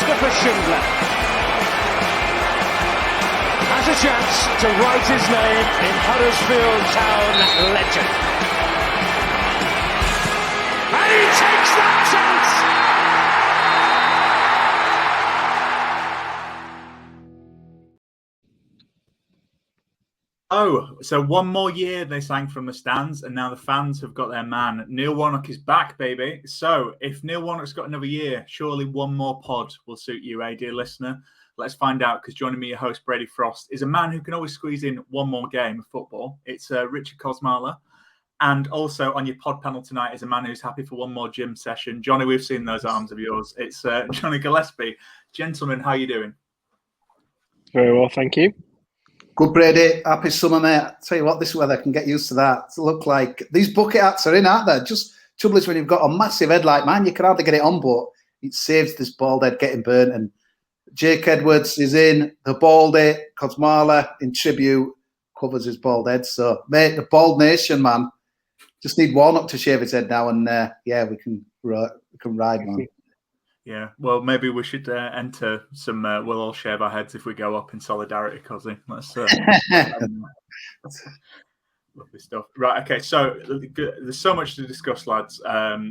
Christopher Schindler has a chance to write his name in Huddersfield Town legend. And he takes that chance! Oh, so one more year they sang from the stands, and now the fans have got their man. Neil Warnock is back, baby. So if Neil Warnock's got another year, surely one more pod will suit you, dear listener. Let's find out, because joining me, your host, Brady Frost, is a man who can always squeeze in one more game of football. It's Richard Kosmala. And also on your pod panel tonight is a man who's happy for one more gym session. Johnny, we've seen those arms of yours. It's Johnny Gillespie. Gentlemen, how are you doing? Very well, thank you. Good, Brady. Happy summer, mate. I tell you what, this weather can get used to that. It look like these bucket hats are in, aren't they? Just trouble is when you've got a massive head like mine, you can hardly get it on, but it saves this bald head getting burnt. And Jake Edwards is in the baldy. Kosmala in tribute covers his bald head. So, mate, the bald nation, man. Just need Warnock to shave his head now, and we can ride, man. Yeah, well, maybe we should enter some. We'll all shave our heads if we go up in solidarity, Kosi. Let's. Lovely stuff. Right, okay, so there's so much to discuss, lads.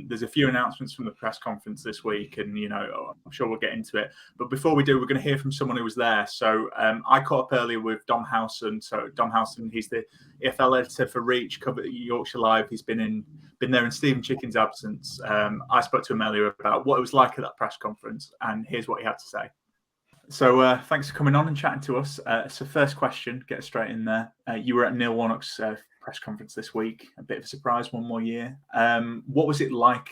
There's a few announcements from the press conference this week, and, I'm sure we'll get into it. But before we do, we're going to hear from someone who was there. So I caught up earlier with Dom Howson. So Dom Howson, he's the EFL editor for Reach, covered Yorkshire Live. He's been there in Stephen Chicken's absence. I spoke to him earlier about what it was like at that press conference, and here's what he had to say. So thanks for coming on and chatting to us. So first question, get straight in there. You were at Neil Warnock's press conference this week. A bit of a surprise, one more year. What was it like?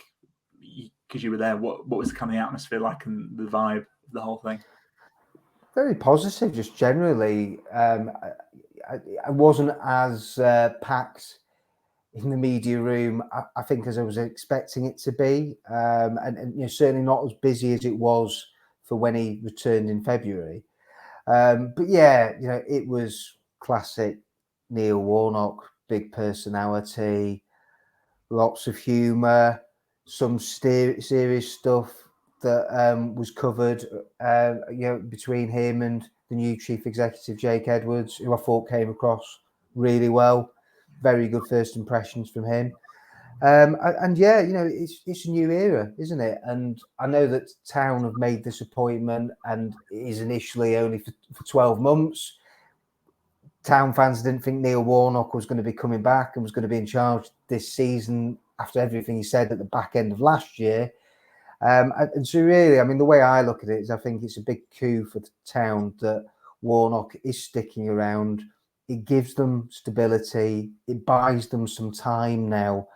Because you were there. What was the kind of atmosphere like and the vibe of the whole thing? Very positive, just generally. I wasn't as packed in the media room, I think, as I was expecting it to be, and certainly not as busy as it was for when he returned in February. But yeah, it was classic Neil Warnock, big personality, lots of humour, some serious stuff that was covered, between him and the new chief executive, Jake Edwards, who I thought came across really well. Very good first impressions from him. It's a new era, isn't it? And I know that Town have made this appointment, and it is initially only for 12 months. Town fans didn't think Neil Warnock was going to be coming back and was going to be in charge this season after everything he said at the back end of last year. And so really, the way I look at it is I think it's a big coup for the Town that Warnock is sticking around. It gives them stability. It buys them some time now.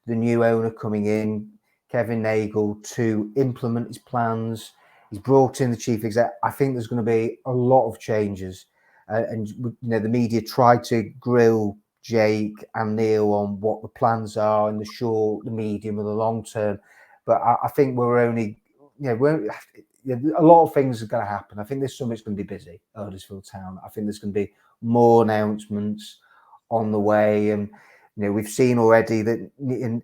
The new owner coming in, Kevin Nagel, to implement his plans. He's brought in the chief exec. I think there's going to be a lot of changes. The media tried to grill Jake and Neil on what the plans are in the short, the medium, and the long term. But I think a lot of things are going to happen. I think this summer's going to be busy at Huddersfield Town. I think there's going to be more announcements on the way. And, we've seen already that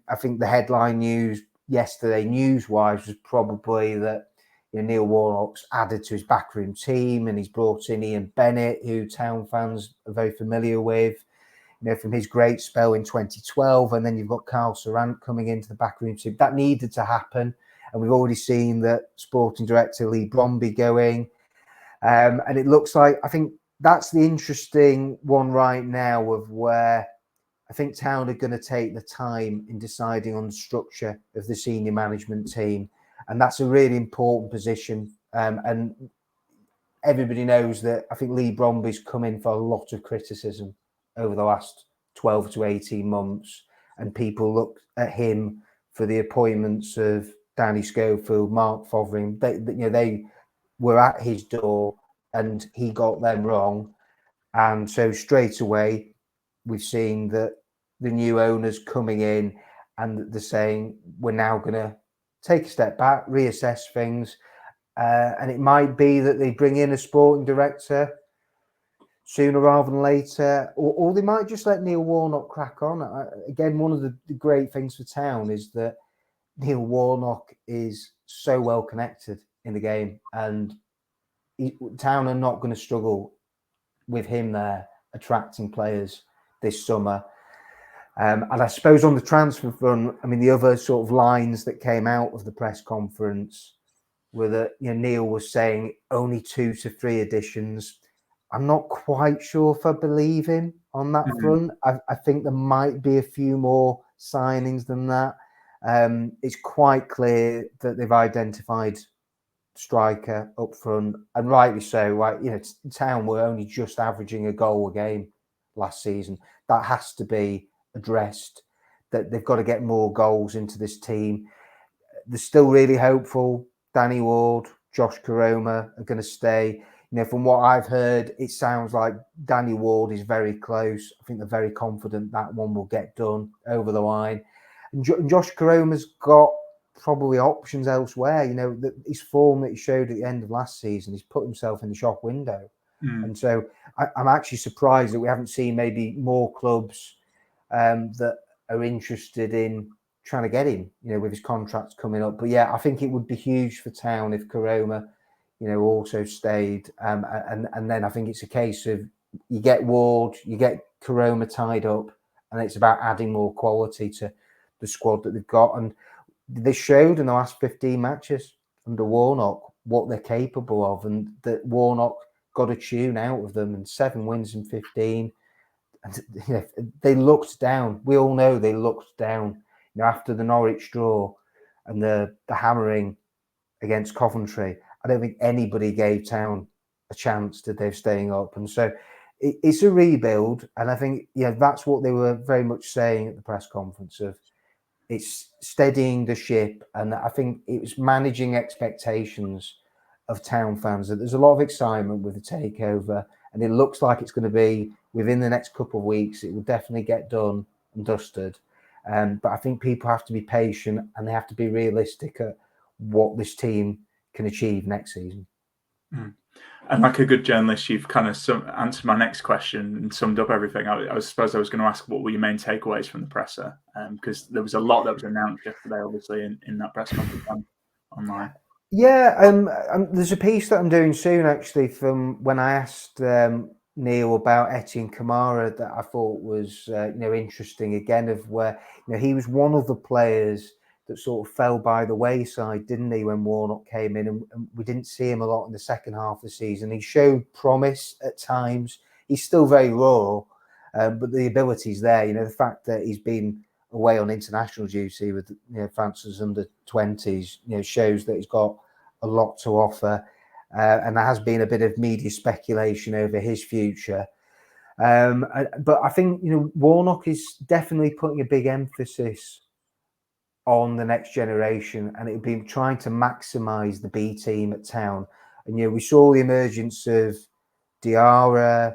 I think the headline news yesterday, news-wise, was probably that Neil Warnock's added to his backroom team, and he's brought in Ian Bennett, who Town fans are very familiar with, from his great spell in 2012. And then you've got Carl Serrant coming into the backroom team. That needed to happen. And we've already seen that sporting director Lee Bromby going. And it looks like, I think that's the interesting one right now, of where I think Town are going to take the time in deciding on the structure of the senior management team. And that's a really important position. And everybody knows that I think Lee Bromby's come in for a lot of criticism over the last 12 to 18 months. And people look at him for the appointments of Danny Schofield, Mark Fothering. They were at his door and he got them wrong. And so straight away, we've seen that the new owners coming in and they're saying, we're now going to take a step back, reassess things. And it might be that they bring in a sporting director sooner rather than later, or they might just let Neil Warnock crack on. Again, one of the great things for Town is that Neil Warnock is so well connected in the game, and Town are not going to struggle with him there attracting players this summer. And I suppose on the transfer front, I mean, the other sort of lines that came out of the press conference were that, you know, Neil was saying only 2 to 3 additions. I'm not quite sure if I believe him on that front. I think there might be a few more signings than that. It's quite clear that they've identified striker up front, and rightly so. Right, you know, Town were only just averaging a goal a game last season. That has to be addressed. That they've got to get more goals into this team. They're still really hopeful. Danny Ward, Josh Koroma are going to stay. You know, from what I've heard, it sounds like Danny Ward is very close. I think they're very confident that one will get done over the line. And Josh Koroma's got probably options elsewhere. You know, his form that he showed at the end of last season, he's put himself in the shop window. And so I'm actually surprised that we haven't seen maybe more clubs that are interested in trying to get him, you know, with his contracts coming up. But yeah, I think it would be huge for Town if Koroma, you know, also stayed. And then I think it's a case of you get Ward, you get Koroma tied up, and it's about adding more quality to the squad that they've got. And they showed in the last 15 matches under Warnock what they're capable of, and that Warnock got a tune out of them, and 7 wins in 15. And you know, they looked down. We all know they looked down. You know, after the Norwich draw and the hammering against Coventry, I don't think anybody gave Town a chance to they're staying up. And so it's a rebuild. And I think, yeah, that's what they were very much saying at the press conference, of it's steadying the ship. And I think it was managing expectations of Town fans. That there's a lot of excitement with the takeover, and it looks like it's going to be within the next couple of weeks. It will definitely get done and dusted. But I think people have to be patient, and they have to be realistic at what this team can achieve next season. And like a good journalist, you've kind of answered my next question and summed up everything. I suppose I was going to ask, what were your main takeaways from the presser? Because there was a lot that was announced yesterday, obviously, in that press conference online. Yeah, there's a piece that I'm doing soon, actually, from when I asked Neil about Etienne Kamara, that I thought was interesting, again, of where he was one of the players that sort of fell by the wayside, didn't he, when Warnock came in, and we didn't see him a lot in the second half of the season. He showed promise at times. He's still very raw, but the ability's there. The fact that he's been away on international duty with France's under-20s, shows that he's got a lot to offer. And there has been a bit of media speculation over his future. But I think, Warnock is definitely putting a big emphasis on the next generation, and it would be trying to maximise the B team at Town. And, we saw the emergence of Diarra,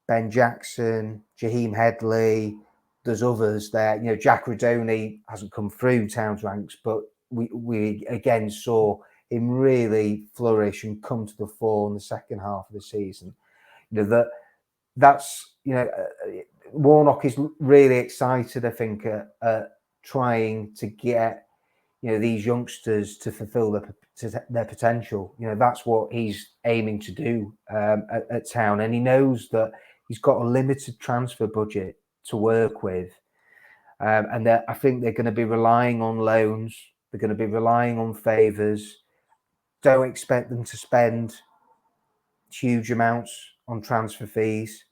Ben Jackson, Jaheim Headley. There's others there. Jack Rodoni hasn't come through Town's ranks, but we again saw him really flourish and come to the fore in the second half of the season. That's Warnock is really excited, I think, at trying to get these youngsters to fulfil their potential. That's what he's aiming to do at Town, and he knows that he's got a limited transfer budget to work with, and that I think they're going to be relying on loans. They're going to be relying on favours. Don't expect them to spend huge amounts on transfer fees,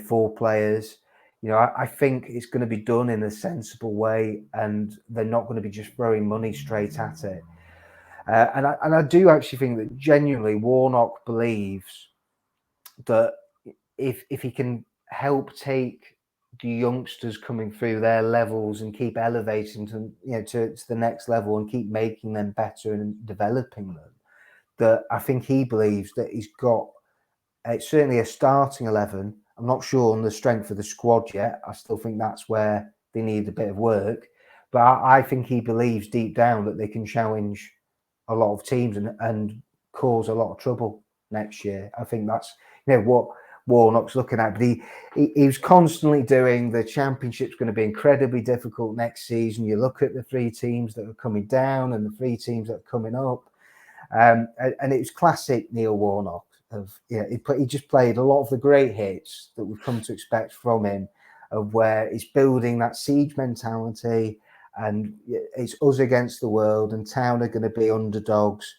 for players. I think it's going to be done in a sensible way, and they're not going to be just throwing money straight at it. And I do actually think that genuinely Warnock believes that if he can help take the youngsters coming through their levels and keep elevating to the next level and keep making them better and developing them, that I think he believes that he's got certainly a starting 11. I'm not sure on the strength of the squad yet. I still think that's where they need a bit of work. But I think he believes deep down that they can challenge a lot of teams and cause a lot of trouble next year. I think that's what Warnock's looking at. But he was constantly doing the Championship's going to be incredibly difficult next season. You look at the 3 teams that are coming down and the 3 teams that are coming up. And it was classic Neil Warnock. He just played a lot of the great hits that we've come to expect from him, of where he's building that siege mentality, and it's us against the world, and Town are going to be underdogs.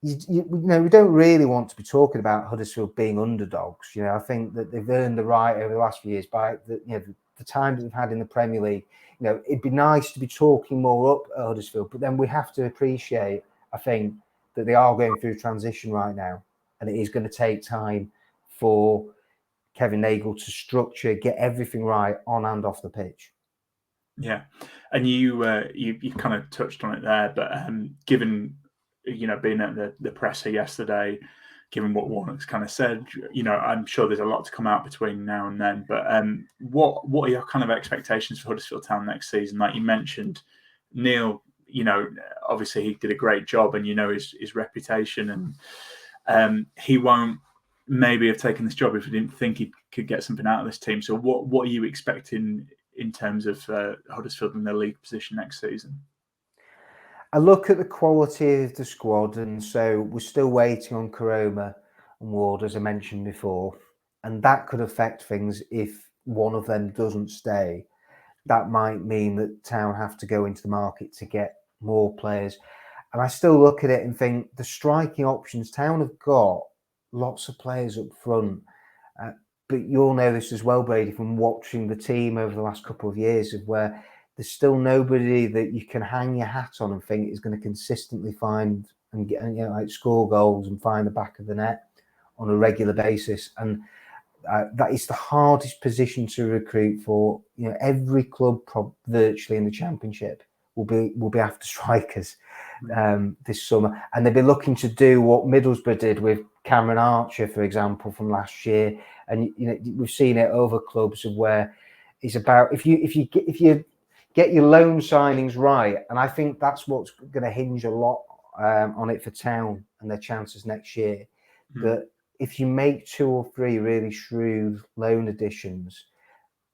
We don't really want to be talking about Huddersfield being underdogs. I think that they've earned the right over the last few years by the time that they've had in the Premier League. It'd be nice to be talking more up at Huddersfield, but then we have to appreciate, I think, that they are going through transition right now, and it is going to take time for Kevin Nagle to structure, get everything right on and off the pitch. Yeah, and you kind of touched on it there, but given being at the presser yesterday, given what Warnock's kind of said, I'm sure there's a lot to come out between now and then. But what are your kind of expectations for Huddersfield Town next season? Like you mentioned, Neil, obviously he did a great job, and his reputation, and he won't maybe have taken this job if he didn't think he could get something out of this team. So what are you expecting in terms of Huddersfield in their league position next season? I look at the quality of the squad, and so we're still waiting on Koroma and Ward, as I mentioned before, and that could affect things if one of them doesn't stay. That might mean that Town have to go into the market to get more players. And I still look at it and think the striking options, Town have got lots of players up front. But you'll know this as well, Brady, from watching the team over the last couple of years, of where there's still nobody that you can hang your hat on and think is going to consistently find and get, score goals and find the back of the net on a regular basis. And that is the hardest position to recruit for. Every club virtually in the Championship will be after strikers this summer, and they'll be looking to do what Middlesbrough did with Cameron Archer, for example, from last year. And we've seen it over clubs of where it's about if you get your loan signings right, and I think that's what's going to hinge a lot on it for Town and their chances next year. That if you make 2 or 3 really shrewd loan additions,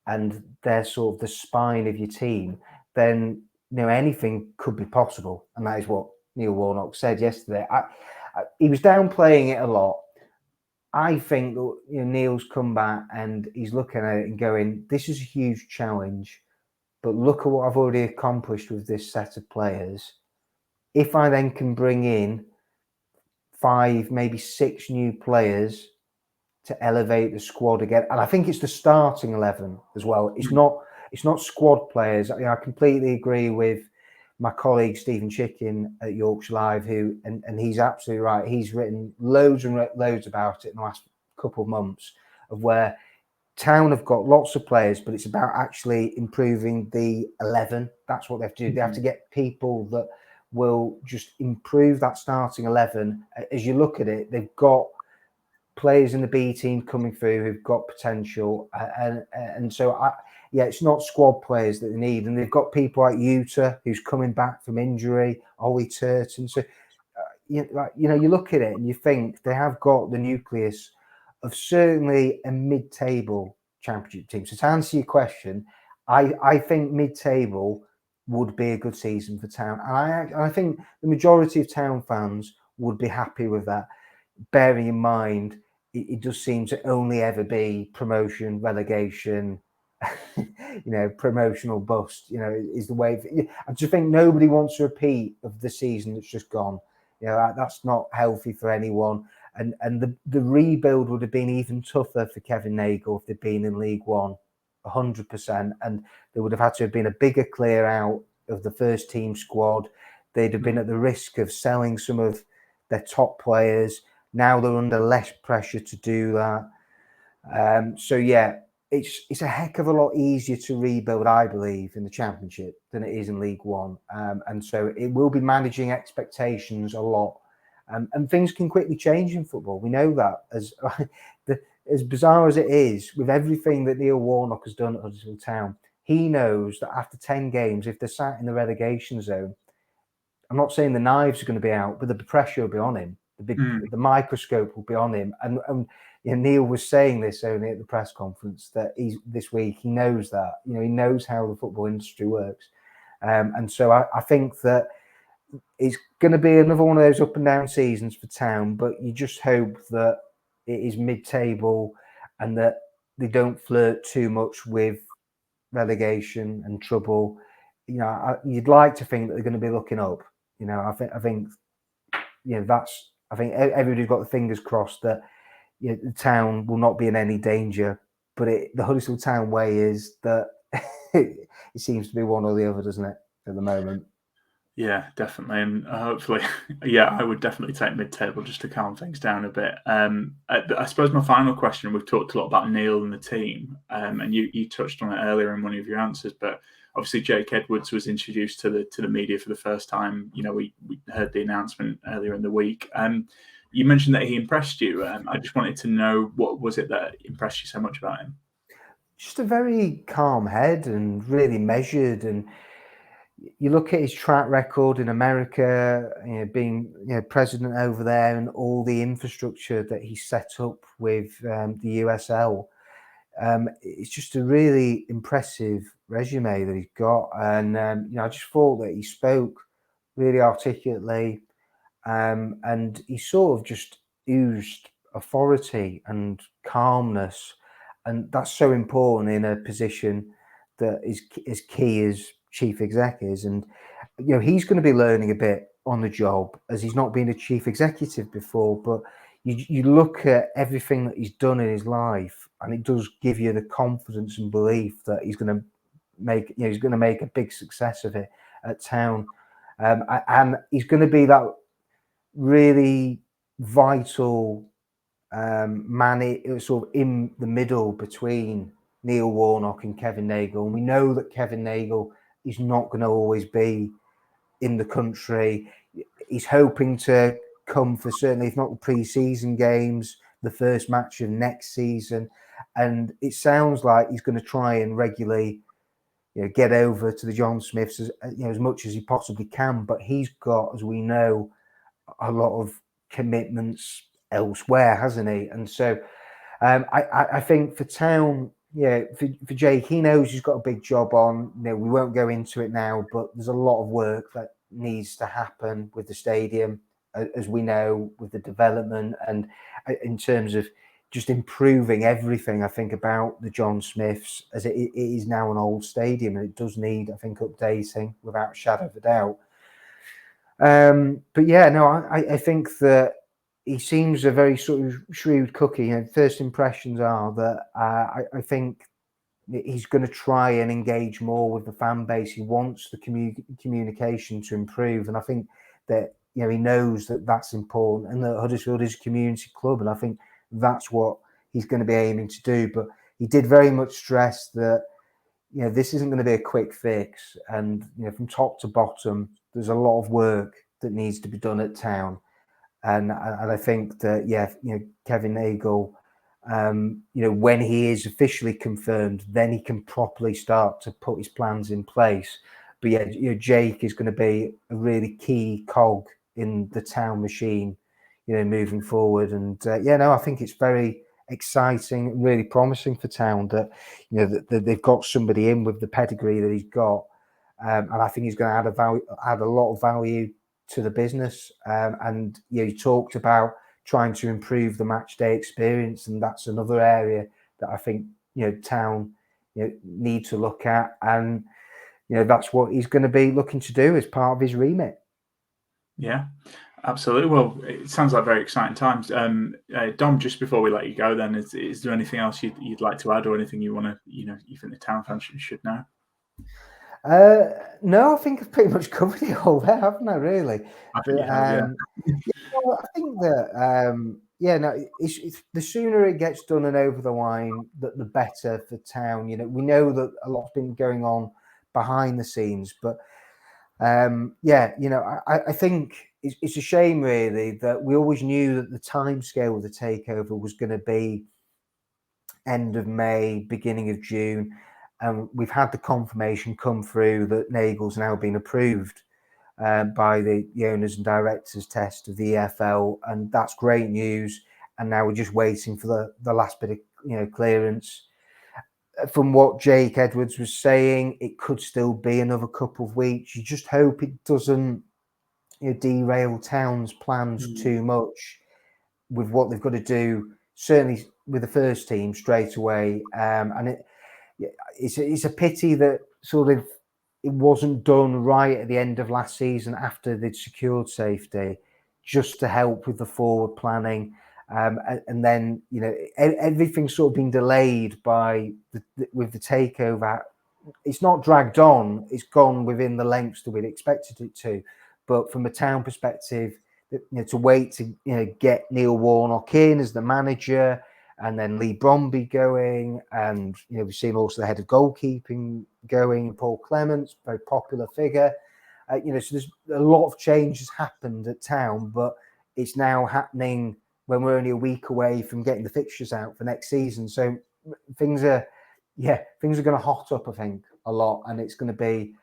and they're sort of the spine of your team, then anything could be possible. And that is what Neil Warnock said yesterday. He was downplaying it a lot. I think that Neil's come back and he's looking at it and going, this is a huge challenge, but look at what I've already accomplished with this set of players. If I then can bring in 5, maybe 6 new players to elevate the squad again, and I think it's the starting 11 as well. It's not squad players. I completely agree with my colleague Stephen Chicken at Yorkshire Live, and he's absolutely right. He's written loads and loads about it in the last couple of months, of where Town have got lots of players, but it's about actually improving the 11. That's what they have to do. They have to get people that will just improve that starting 11. As you look at it, they've got players in the B team coming through who've got potential, and so it's not squad players that they need, and they've got people like Utah who's coming back from injury, Ollie Turton. So you look at it and you think they have got the nucleus of certainly a mid-table Championship team. So to answer your question, I think mid-table would be a good season for Town, and I think the majority of Town fans would be happy with that, bearing in mind it does seem to only ever be promotion, relegation, promotional bust, is the way. I just think nobody wants a repeat of the season that's just gone. That's not healthy for anyone. And the rebuild would have been even tougher for Kevin Nagle if they'd been in League One, 100%. And there would have had to have been a bigger clear out of the first team squad. They'd have been at the risk of selling some of their top players. Now they're under less pressure to do that. It's a heck of a lot easier to rebuild, I believe, in the Championship than it is in League One. And so it will be managing expectations a lot. And things can quickly change in football. We know that. As bizarre as it is, with everything that Neil Warnock has done at Huddersfield Town, he knows that after 10 games, if they're sat in the relegation zone, I'm not saying the knives are going to be out, but the pressure will be on him. The microscope will be on him. And Neil was saying this only at the press conference that this week. He knows that. He knows how the football industry works. And so I think that it's going to be another one of those up and down seasons for Town, but you just hope that it is mid-table and that they don't flirt too much with relegation and trouble. You know, you'd like to think that they're going to be looking up. You know, I think, you know, I think everybody's got the fingers crossed that, you know, the Town will not be in any danger. But the Huddersfield Town way is that it seems to be one or the other, doesn't it, at the moment? Yeah, definitely, and hopefully, yeah, I would definitely take mid-table just to calm things down a bit. I suppose my final question: we've talked a lot about Neil and the team, and you touched on it earlier in one of your answers, but obviously Jake Edwards was introduced to the media for the first time. You know, we heard the announcement earlier in the week. You mentioned that he impressed you. I just wanted to know, what was it that impressed you so much about him? Just a very calm head and really measured. And you look at his track record in America, you know, being, you know, president over there, and all the infrastructure that he set up with the USL. It's just a really impressive resume that he's got. And, you know, I just thought that he spoke really articulately, and he sort of just oozed authority and calmness. And that's so important in a position that is as key as chief exec is. And, you know, he's going to be learning a bit on the job, as he's not been a chief executive before. But you look at everything that he's done in his life, and it does give you the confidence and belief that he's going to make, you know, he's going to make a big success of it at Town. And he's going to be that really vital man, sort of in the middle between Neil Warnock and Kevin Nagle. And we know that Kevin Nagle is not going to always be in the country. He's hoping to come for, certainly, if not the pre-season games, the first match of next season. And it sounds like he's going to try and regularly, you know, get over to the John Smiths as much as he possibly can. But he's got, as we know, a lot of commitments elsewhere, hasn't he? And so I think for Town, yeah, for Jake, he knows he's got a big job on. You know, we won't go into it now, but there's a lot of work that needs to happen with the stadium, as we know, with the development, and in terms of just improving everything. I think about the John Smiths, as it is now an old stadium, and it does need, I think, updating without a shadow of a doubt. But yeah, no, I think that he seems a very sort of shrewd cookie. And first impressions are that I think he's going to try and engage more with the fan base. He wants the communication to improve, and I think that, you know, he knows that that's important, and that Huddersfield is a community club, and I think that's what he's going to be aiming to do. But he did very much stress that, you know, this isn't going to be a quick fix, and, you know, from top to bottom, there's a lot of work that needs to be done at Town. And I think that, yeah, you know, Kevin Nagle, you know, when he is officially confirmed, then he can properly start to put his plans in place. But yeah, you know, Jake is going to be a really key cog in the Town machine, you know, moving forward. And yeah, no, I think it's very exciting, really promising for Town that, you know, that they've got somebody in with the pedigree that he's got, and I think he's going to add a lot of value to the business. And, you know, you talked about trying to improve the match day experience, and that's another area that I think, you know, Town, you know, need to look at, and, you know, that's what he's going to be looking to do as part of his remit. Yeah, absolutely. Well, it sounds like very exciting times. Dom, just before we let you go, then, is there anything else you'd like to add, or anything you want to, you know, you think the Town fans should know? No, I think I've pretty much covered it all there, haven't I? Really. I think you have, yeah. Well, I think that yeah, no, it's the sooner it gets done and over the line, the better for Town. You know, we know that a lot's been going on behind the scenes, but yeah, you know, I think it's a shame, really, that we always knew that the timescale of the takeover was going to be end of May, beginning of June. And we've had the confirmation come through that Nagle's now been approved by the owners and directors test of the EFL, and that's great news. And now we're just waiting for the last bit of, you know, clearance. From what Jake Edwards was saying, it could still be another couple of weeks. You just hope it doesn't derail Town's plans too much with what they've got to do. Certainly with the first team straight away, and it's a pity that sort of it wasn't done right at the end of last season after they'd secured safety, just to help with the forward planning. And then, everything's sort of been delayed by with the takeover. It's not dragged on. It's gone within the lengths that we'd expected it to. But from a Town perspective, to wait to get Neil Warnock in as the manager, and then Lee Bromby going, and we've seen also the head of goalkeeping going, Paul Clements, very popular figure. So there's a lot of changes happened at Town, but it's now happening when we're only a week away from getting the fixtures out for next season. So things are going to hot up, I think, a lot, and it's going to be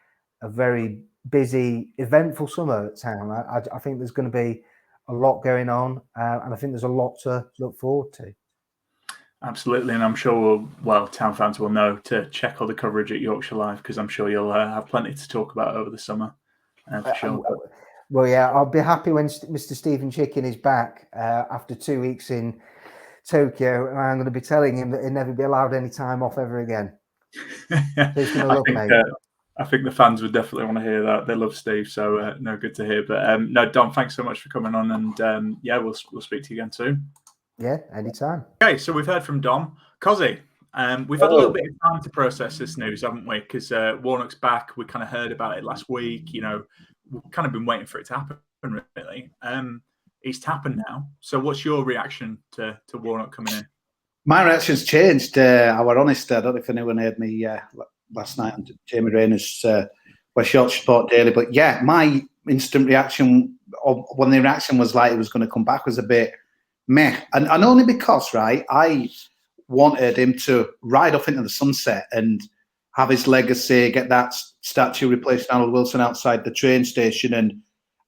a very busy, eventful summer at Town. I think there's going to be a lot going on, and I think there's a lot to look forward to. Absolutely, and I'm sure Town fans will know to check all the coverage at Yorkshire Live, because I'm sure you'll have plenty to talk about over the summer. For sure. Well, yeah, I'll be happy when Mr. Stephen Chicken is back after 2 weeks in Tokyo, and I'm going to be telling him that he'll never be allowed any time off ever again. So he's going to look, mate. I think the fans would definitely want to hear that. They love Steve, so no, good to hear. But no, Dom, thanks so much for coming on, and we'll speak to you again soon. Yeah, anytime. Okay, so we've heard from Dom. Kosi, we've had a little bit of time to process this news, haven't we? Because Warnock's back. We kind of heard about it last week. We've kind of been waiting for it to happen, really. It's happened now. So what's your reaction to Warnock coming in? My reaction's changed. I were honest. I don't know if anyone heard me last night on Jamie Rayner's West Yorkshire Sport Daily. But yeah, my instant reaction, or when the reaction was like it was going to come back, was a bit meh. And only because, right, I wanted him to ride off into the sunset and have his legacy, get that statue replacing Harold Wilson outside the train station.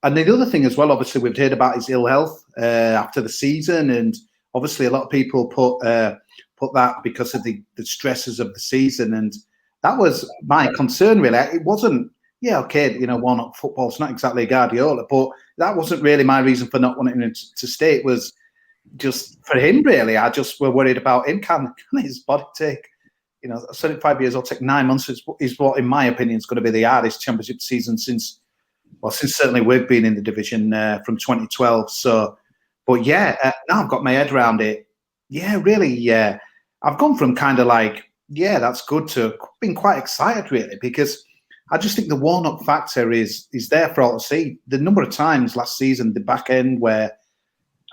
And the other thing as well, obviously, we've heard about his ill health after the season. And obviously, a lot of people put that because of the stresses of the season. And that was my concern, really. It wasn't, Warnock football's not exactly Guardiola, but that wasn't really my reason for not wanting him to stay. It was just for him, really. I just were worried about him. Can his body take, 75 years old, take 9 months is what, in my opinion, is going to be the hardest championship season since certainly we've been in the division from 2012. So, but now I've got my head around it. Yeah, really, I've gone from kind of like, that's good, to being quite excited, really, because I just think the Warnock factor is there for all to see. The number of times last season, the back end where,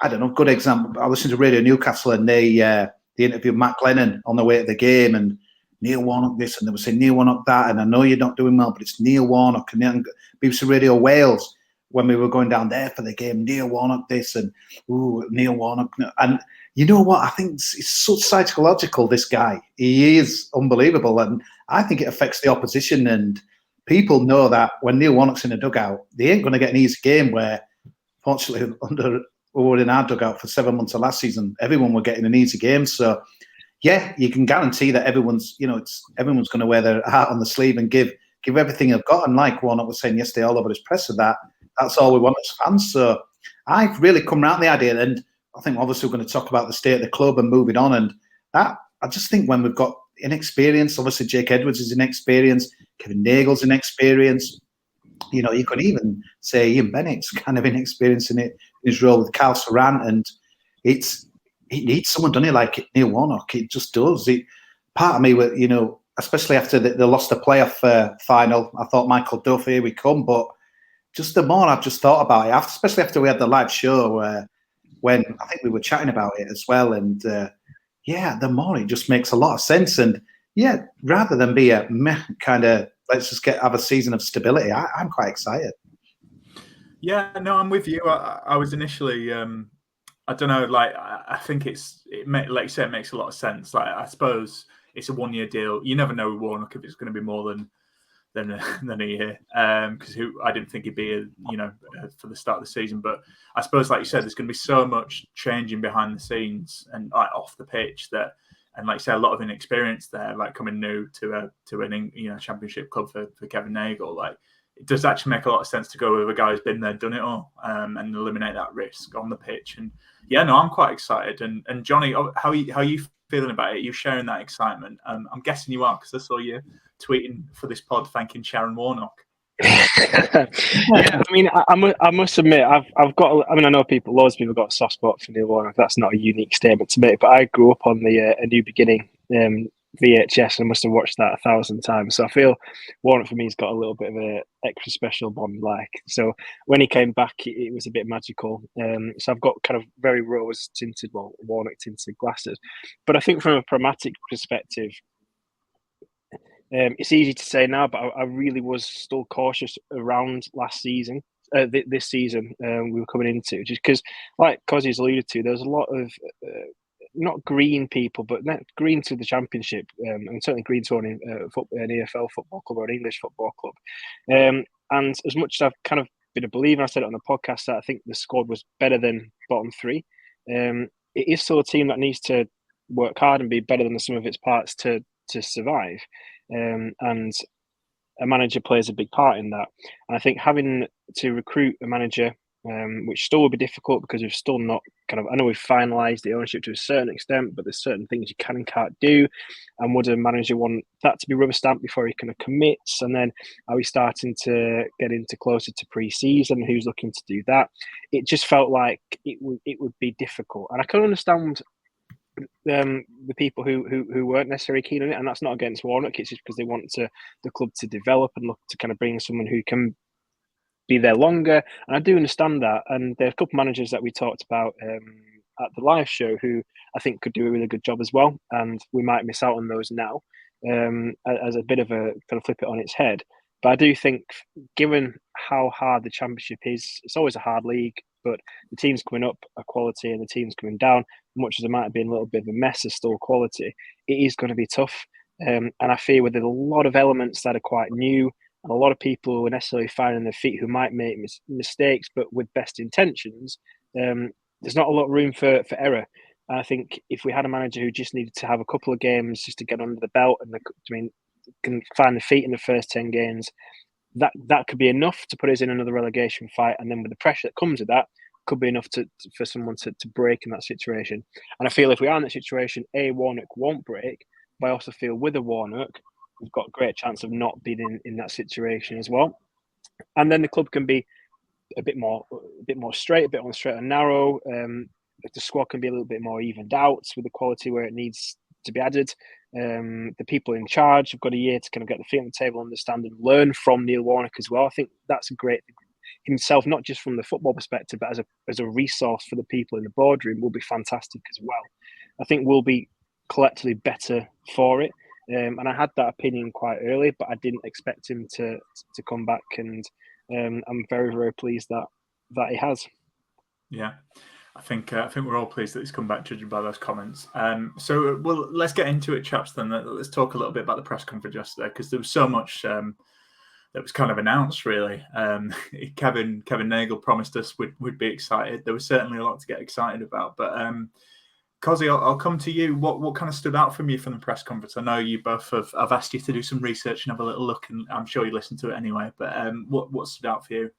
I don't know, good example, I listened to Radio Newcastle and they interviewed Matt Glennon on the way to the game, and Neil Warnock this, and they were saying Neil Warnock that, and I know you're not doing well, but it's Neil Warnock. And then BBC Radio Wales, when we were going down there for the game, Neil Warnock this, and Neil Warnock. And you know what? I think it's so psychological, this guy. He is unbelievable, and I think it affects the opposition. And people know that when Neil Warnock's in a dugout, they ain't going to get an easy game, where, fortunately, we were in our dugout for 7 months of last season, everyone were getting an easy game. So, yeah, you can guarantee that everyone's going to wear their heart on the sleeve and give everything they've got. And like Warnock was saying yesterday all over his presser, that's all we want as fans. So I've really come around the idea, and I think obviously we're going to talk about the state of the club and moving on. And that, I just think when we've got inexperience, obviously Jake Edwards is inexperienced, Kevin Nagle's inexperienced. You could even say Ian Bennett's kind of inexperienced in his role with Carl Saran, and he needs someone, doesn't he, like Neil Warnock? It just does. Part of me, especially after they lost the playoff final, I thought, Michael Duff, here we come. But just the more I've just thought about it, especially after we had the live show, when I think we were chatting about it as well, and the more it just makes a lot of sense. And rather than be a meh kind of, let's just have a season of stability, I'm quite excited. Yeah, no, I'm with you. I was initially, I don't know, like, I think like you said, it makes a lot of sense. Like, I suppose it's a 1 year deal. You never know with Warnock if it's going to be more than a year, because I didn't think he'd be, for the start of the season. But I suppose, like you said, there's going to be so much changing behind the scenes and like off the pitch that. And like I say, a lot of inexperience there, like coming new to an championship club for Kevin Nagle. Like it does actually make a lot of sense to go with a guy who's been there, done it all, and eliminate that risk on the pitch. And yeah, no, I'm quite excited. And Jonny, how are you feeling about it? Are you sharing that excitement? I'm guessing you are, because I saw you tweeting for this pod thanking Sharon Warnock. Yeah, I mean, I must admit, I've got. I mean, I know loads of people got a soft spot for Neil Warnock. That's not a unique statement to make, but I grew up on the A New Beginning VHS, and I must have watched that 1,000 times. So I feel Warnock for me has got a little bit of a extra special bond. So when he came back, it was a bit magical. So I've got kind of very rose tinted, Warnock tinted glasses. But I think from a pragmatic perspective, it's easy to say now, but I really was still cautious around last season. This season we were coming into, just because, like Kozi's alluded to, there was a lot of not green people, but green to the Championship, and certainly green to an EFL football club or an English football club. And as much as I've kind of been a believer, I said it on the podcast, that I think the squad was better than bottom three. It is still a team that needs to work hard and be better than the sum of its parts to survive. And a manager plays a big part in that. And I think having to recruit a manager, which still will be difficult because we've still not I know we've finalised the ownership to a certain extent, but there's certain things you can and can't do. And would a manager want that to be rubber stamped before he kind of commits? And then are we starting to get into closer to pre-season? Who's looking to do that? It just felt like it would be difficult. And I can understand the people who weren't necessarily keen on it, and that's not against Warnock. It's just because they want the club to develop and look to kind of bring someone who can be there longer. And I do understand that. And there are a couple of managers that we talked about at the live show who I think could do a really good job as well. And we might miss out on those now as a bit of a kind of flip it on its head. But I do think, given how hard the Championship is, it's always a hard league, but the teams coming up are quality and the teams coming down, much as it might have been a little bit of a mess, is still quality. It is going to be tough. And I fear with a lot of elements that are quite new, and a lot of people who are necessarily finding their feet who might make mistakes, but with best intentions, there's not a lot of room for error. And I think if we had a manager who just needed to have a couple of games just to get under the belt and can find the feet in the first 10 games, that could be enough to put us in another relegation fight. And then with the pressure that comes with that, could be enough for someone to break in that situation. And I feel if we are in that situation, Warnock won't break, but I also feel with a Warnock, we've got a great chance of not being in that situation as well. And then the club can be a bit more straight, a bit more straight and narrow. The squad can be a little bit more evened out with the quality where it needs to be added. The people in charge have got a year to kind of get the feet on the table, understand and learn from Neil Warnock as well. I think that's a great thing. Himself, not just from the football perspective, but as a resource for the people in the boardroom, will be fantastic as well. I think we'll be collectively better for it. And I had that opinion quite early, but I didn't expect him to come back, and I'm very, very pleased that he has. Yeah, I think we're all pleased that he's come back, judging by those comments. So let's get into it, chaps. Then let's talk a little bit about the press conference yesterday, because there was so much that was kind of announced. Really, Kevin Nagle promised us we'd be excited. There was certainly a lot to get excited about, but. Kosi, I'll come to you. What kind of stood out from you from the press conference? I know you both I've asked you to do some research and have a little look, and I'm sure you listened to it anyway. But what stood out for you?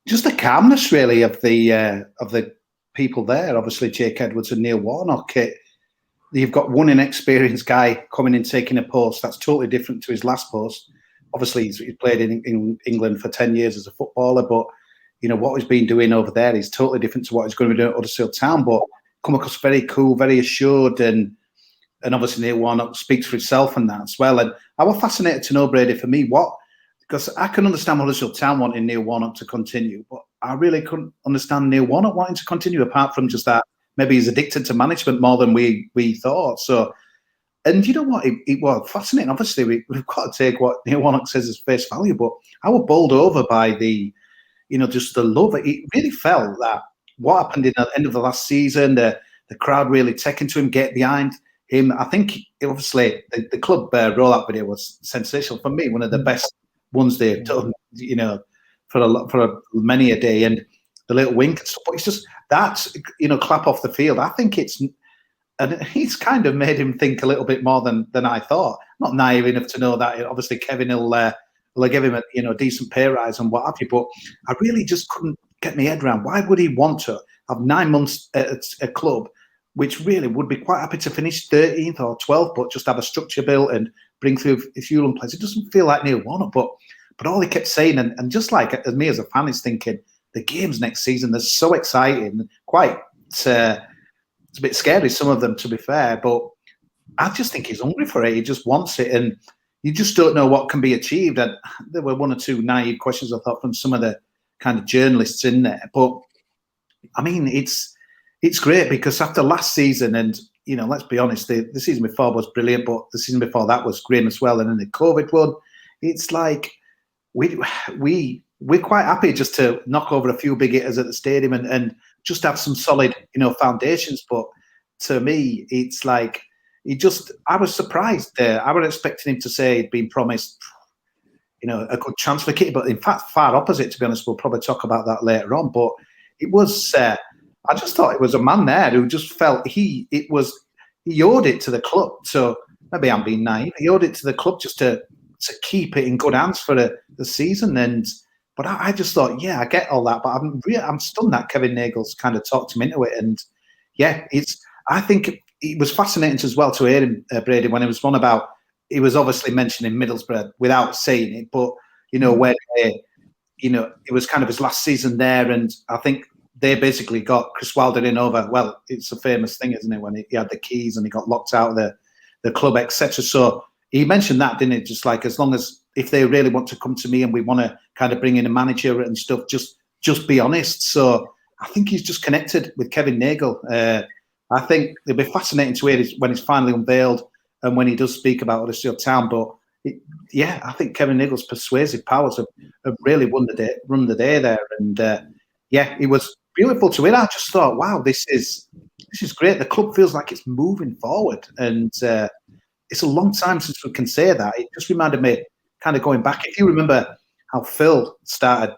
Just the calmness, really, of the people there. Obviously, Jake Edwards and Neil Warnock. You've got one inexperienced guy coming in taking a post that's totally different to his last post. Obviously, he's played in England for 10 years as a footballer, but what he's been doing over there is totally different to what he's going to be doing at Huddersfield Town. But come across very cool, very assured, and obviously Neil Warnock speaks for himself and that as well. And I was fascinated to know, Brady, for me, because I can understand Huddersfield Town wanting Neil Warnock to continue, but I really couldn't understand Neil Warnock wanting to continue, apart from just that maybe he's addicted to management more than we thought. So, and you know what, it was fascinating. Obviously, we've got to take what Neil Warnock says as face value, but I was bowled over by just the love. It really felt that what happened in the end of the last season, the crowd really taking to him, get behind him. I think, obviously, the club rollout video was sensational. For me, one of the best ones they've done, for many a day. And the little wink and stuff. But it's just, that's, clap off the field. I think and he's kind of made him think a little bit more than I thought. Not naive enough to know that, obviously, Kevin will Well, they gave him a decent pay rise and what have you. But I really just couldn't get my head around why would he want to have 9 months at a club, which really would be quite happy to finish 13th or 12th, but just have a structure built and bring through a few young players. It doesn't feel like Neil Warnock, but all he kept saying, and just like as me as a fan is thinking, the games next season, they're so exciting, quite it's a bit scary, some of them, to be fair, but I just think he's hungry for it. He just wants it, and you just don't know what can be achieved. And there were one or two naive questions, I thought, from some of the kind of journalists in there. But, I mean, it's great because after last season, and, let's be honest, the season before was brilliant, but the season before that was grim as well. And then the COVID one, it's like we're quite happy just to knock over a few big hitters at the stadium and just have some solid, foundations. But to me, it's like I was surprised there. I was expecting him to say he'd been promised, a good transfer kit, but in fact, far opposite, to be honest. We'll probably talk about that later on. But it was, I just thought it was a man there who just felt he owed it to the club. So maybe I'm being naive. He owed it to the club just to keep it in good hands for the season. But I just thought, yeah, I get all that, but I'm stunned that Kevin Nagel's kind of talked him into it. And yeah, I think it was fascinating as well to hear him, Brady, when it was one about, he was obviously mentioning Middlesbrough without saying it, but where it was kind of his last season there, and I think they basically got Chris Wilder in over. Well, it's a famous thing, isn't it, when he had the keys and he got locked out of the club, etc. So he mentioned that, didn't he? Just like, as long as, if they really want to come to me and we want to kind of bring in a manager and stuff, just be honest. So I think he's just connected with Kevin Nagel. I think it'll be fascinating to hear when it's finally unveiled and when he does speak about Huddersfield Town. But I think Kevin Nagel's persuasive powers have really run the day there. And it was beautiful to hear. I just thought, wow, this is great. The club feels like it's moving forward, and it's a long time since we can say that. It just reminded me, kind of going back, if you remember how Phil started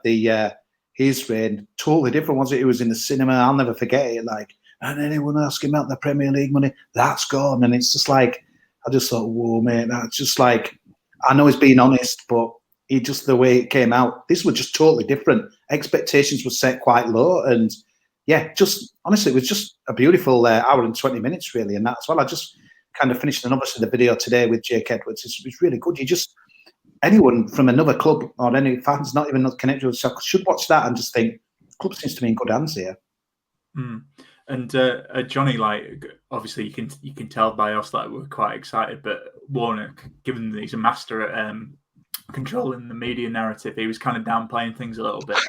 his reign, totally different, was it? He was in the cinema. I'll never forget it. Like, and anyone ask him about the Premier League money, that's gone. And it's just like, I just thought, whoa, mate, that's just like, I know he's being honest, but the way it came out, this was just totally different. Expectations were set quite low. And just honestly, it was just a beautiful hour and 20 minutes, really. And that's well, I just kind of finished, and obviously the video today with Jake Edwards. It's really good. Anyone from another club or any fans not even connected with soccer should watch that and just think, the club seems to be in good hands here. Mm. And Jonny, like, obviously you can tell by us that we're quite excited, but Warnock, given that he's a master at controlling the media narrative, he was kind of downplaying things a little bit.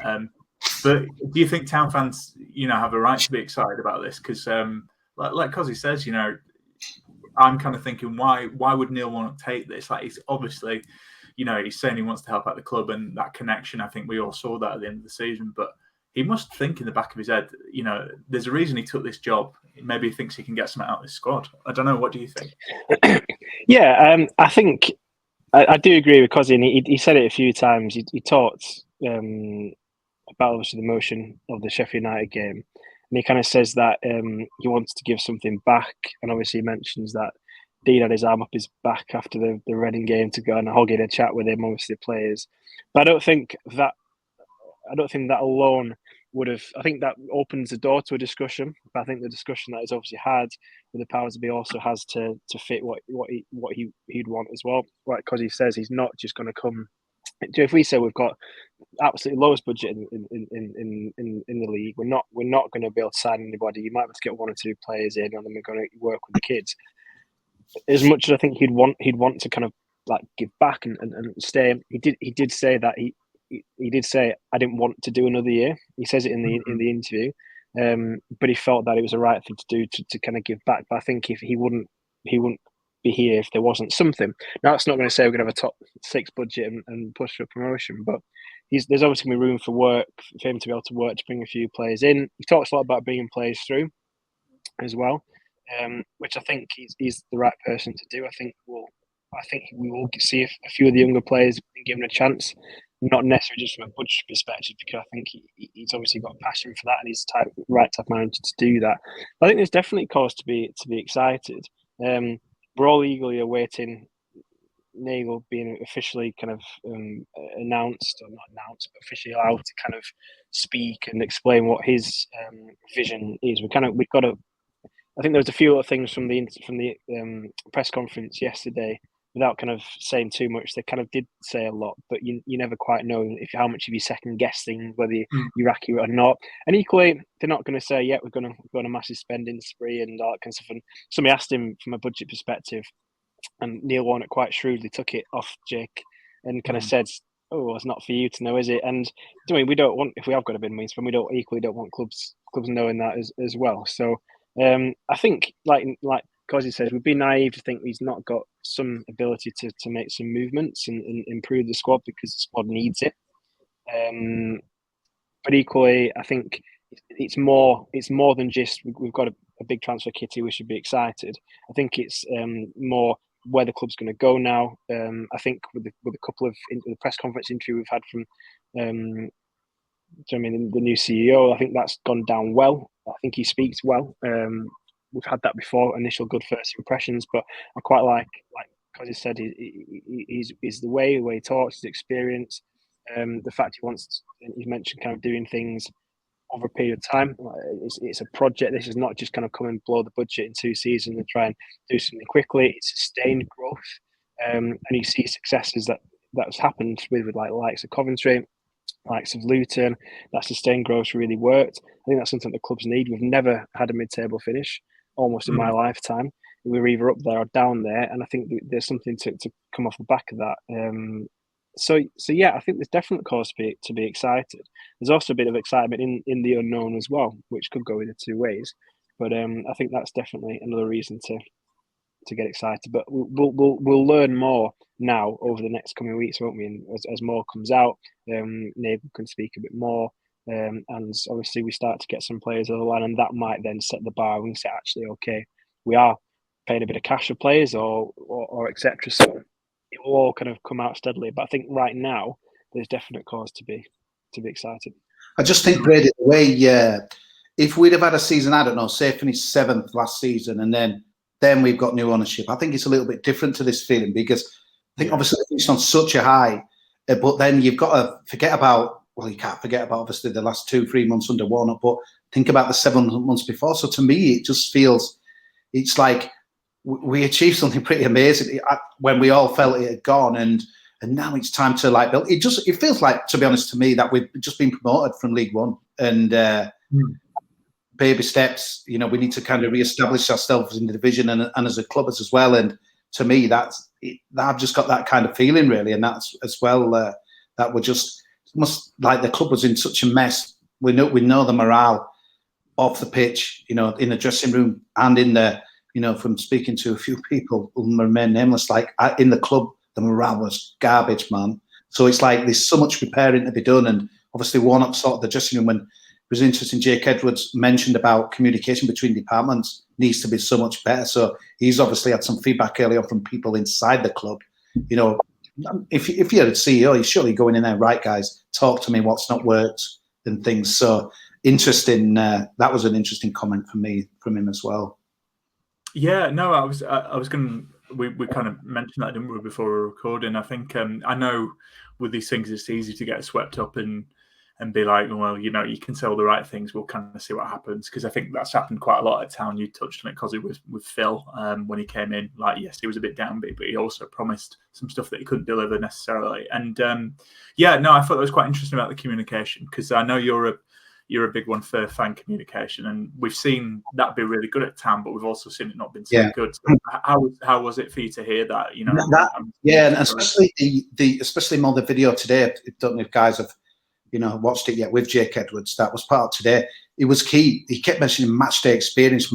But do you think Town fans, have a right to be excited about this? Because, like Kosi says, I'm kind of thinking, why would Neil Warnock take this? Like, he's obviously, he's saying he wants to help out the club, and that connection, I think we all saw that at the end of the season. But he must think in the back of his head, there's a reason he took this job. Maybe he thinks he can get something out of this squad. I don't know. What do you think? I think I do agree with Kosi, and he said it a few times. He talked about obviously the emotion of the Sheffield United game, and he kind of says that he wants to give something back, and obviously he mentions that Dean had his arm up his back after the Reading game to go and hog in a chat with him, obviously the players. But I don't think that alone would have. I think that opens the door to a discussion. But I think the discussion that is obviously had with the powers that be also has to fit what he'd want as well. Like, because he says he's not just going to come. If we say we've got absolutely lowest budget in the league, we're not going to be able to sign anybody. You might have to get one or two players in, and then we're going to work with the kids. As much as I think he'd want to kind of like give back and stay. He did say that he did say, I didn't want to do another year. He says it in the interview, but he felt that it was the right thing to do to kind of give back. But I think if he wouldn't be here if there wasn't something. Now, that's not going to say we're going to have a top 6 budget and push for promotion, but there's obviously going to be room for work for him to be able to work to bring a few players in. He talks a lot about bringing players through as well, which I think he's the right person to do. I think we will see a few of the younger players being given a chance. Not necessarily just from a budget perspective, because I think he's obviously got a passion for that, and he's the right type of manager to do that. But I think there's definitely cause to be excited. We're all eagerly awaiting Nagel being officially kind of announced, or not announced, but officially allowed to kind of speak and explain what his vision is. We've got to. I think there was a few other things from the press conference yesterday. Without kind of saying too much, they kind of did say a lot, but you never quite know how much of you second guessing whether you're accurate or not. And equally, they're not going to say, "Yeah, we're going to go on a massive spending spree" and all that kind of stuff. And somebody asked him from a budget perspective, and Neil Warnock quite shrewdly took it off Jake and kind of said, "Oh, it's not for you to know, is it?" And I mean, we don't want, if we have got a bid means, but we don't want clubs knowing that as well. So I think, like Kosi says, we'd be naive to think he's not got some ability to make some movements and improve the squad, because the squad needs it. But equally, I think it's more than just we've got a big transfer kitty, we should be excited. I think it's more where the club's going to go now. I think with a couple of the press conference interview we've had from the new CEO, I think that's gone down well. I think he speaks well. We've had that before, initial good first impressions, but I quite like Kosi said, he's the way he talks, his experience, the fact he's mentioned kind of doing things over a period of time. It's a project. This is not just kind of come and blow the budget in 2 seasons and try and do something quickly. It's sustained growth, and you see successes that's happened with like likes of Coventry, likes of Luton. That sustained growth really worked. I think that's something that clubs need. We've never had a mid-table finish almost in my lifetime. We're either up there or down there, and I think there's something to come off the back of that. So yeah, I think there's definite cause to be excited. There's also a bit of excitement in the unknown as well, which could go either two ways. But I think that's definitely another reason to get excited. But we'll learn more now over the next coming weeks, won't we? And as more comes out, Nabel can speak a bit more. And obviously we start to get some players over the line, and that might then set the bar. We can say, actually, okay, we are paying a bit of cash for players or etc. So it will all kind of come out steadily. But I think right now there's definite cause to be excited. I just think, Brady, the way if we'd have had a season, I don't know, say finished 7th last season, and then we've got new ownership, I think it's a little bit different to this feeling, because I think obviously it's on such a high, but then you've got to forget about. Well, you can't forget about obviously the last 2-3 months under Warnock, but think about the 7 months before. So to me, it just feels, it's like we achieved something pretty amazing when we all felt it had gone, and now it's time to like build. It feels like, to be honest, to me, that we've just been promoted from League One, and baby steps. We need to kind of re-establish ourselves in the division and as a club as well. And to me, I've just got that kind of feeling really, and that's as well that we're just. Must like the club was in such a mess. We know the morale off the pitch, in the dressing room and in the, from speaking to a few people who remain nameless, like in the club, the morale was garbage, man. So it's like there's so much repairing to be done, and obviously Warnock sort of the dressing room, when it was interesting, Jake Edwards mentioned about communication between departments needs to be so much better. So he's obviously had some feedback early on from people inside the club, If you're a CEO, you're surely going in there, right, guys, talk to me, what's not worked and things. So interesting. That was an interesting comment from him as well. Yeah, no, I was going to, we kind of mentioned that, didn't we, before we were recording. I think, I know with these things, it's easy to get swept up and be like, well, you can say all the right things. We'll kind of see what happens, because I think that's happened quite a lot at Town. You touched on it, because it was with Phil when he came in. Like, yes, he was a bit downbeat, but he also promised some stuff that he couldn't deliver necessarily. And I thought that was quite interesting about the communication, because I know you're a big one for fan communication, and we've seen that be really good at Town, but we've also seen it not been so good. So how was it for you to hear that? And especially more the video today. I don't know if guys have watched it yet with Jake Edwards. That was part of today. It was key. He kept mentioning match day experience.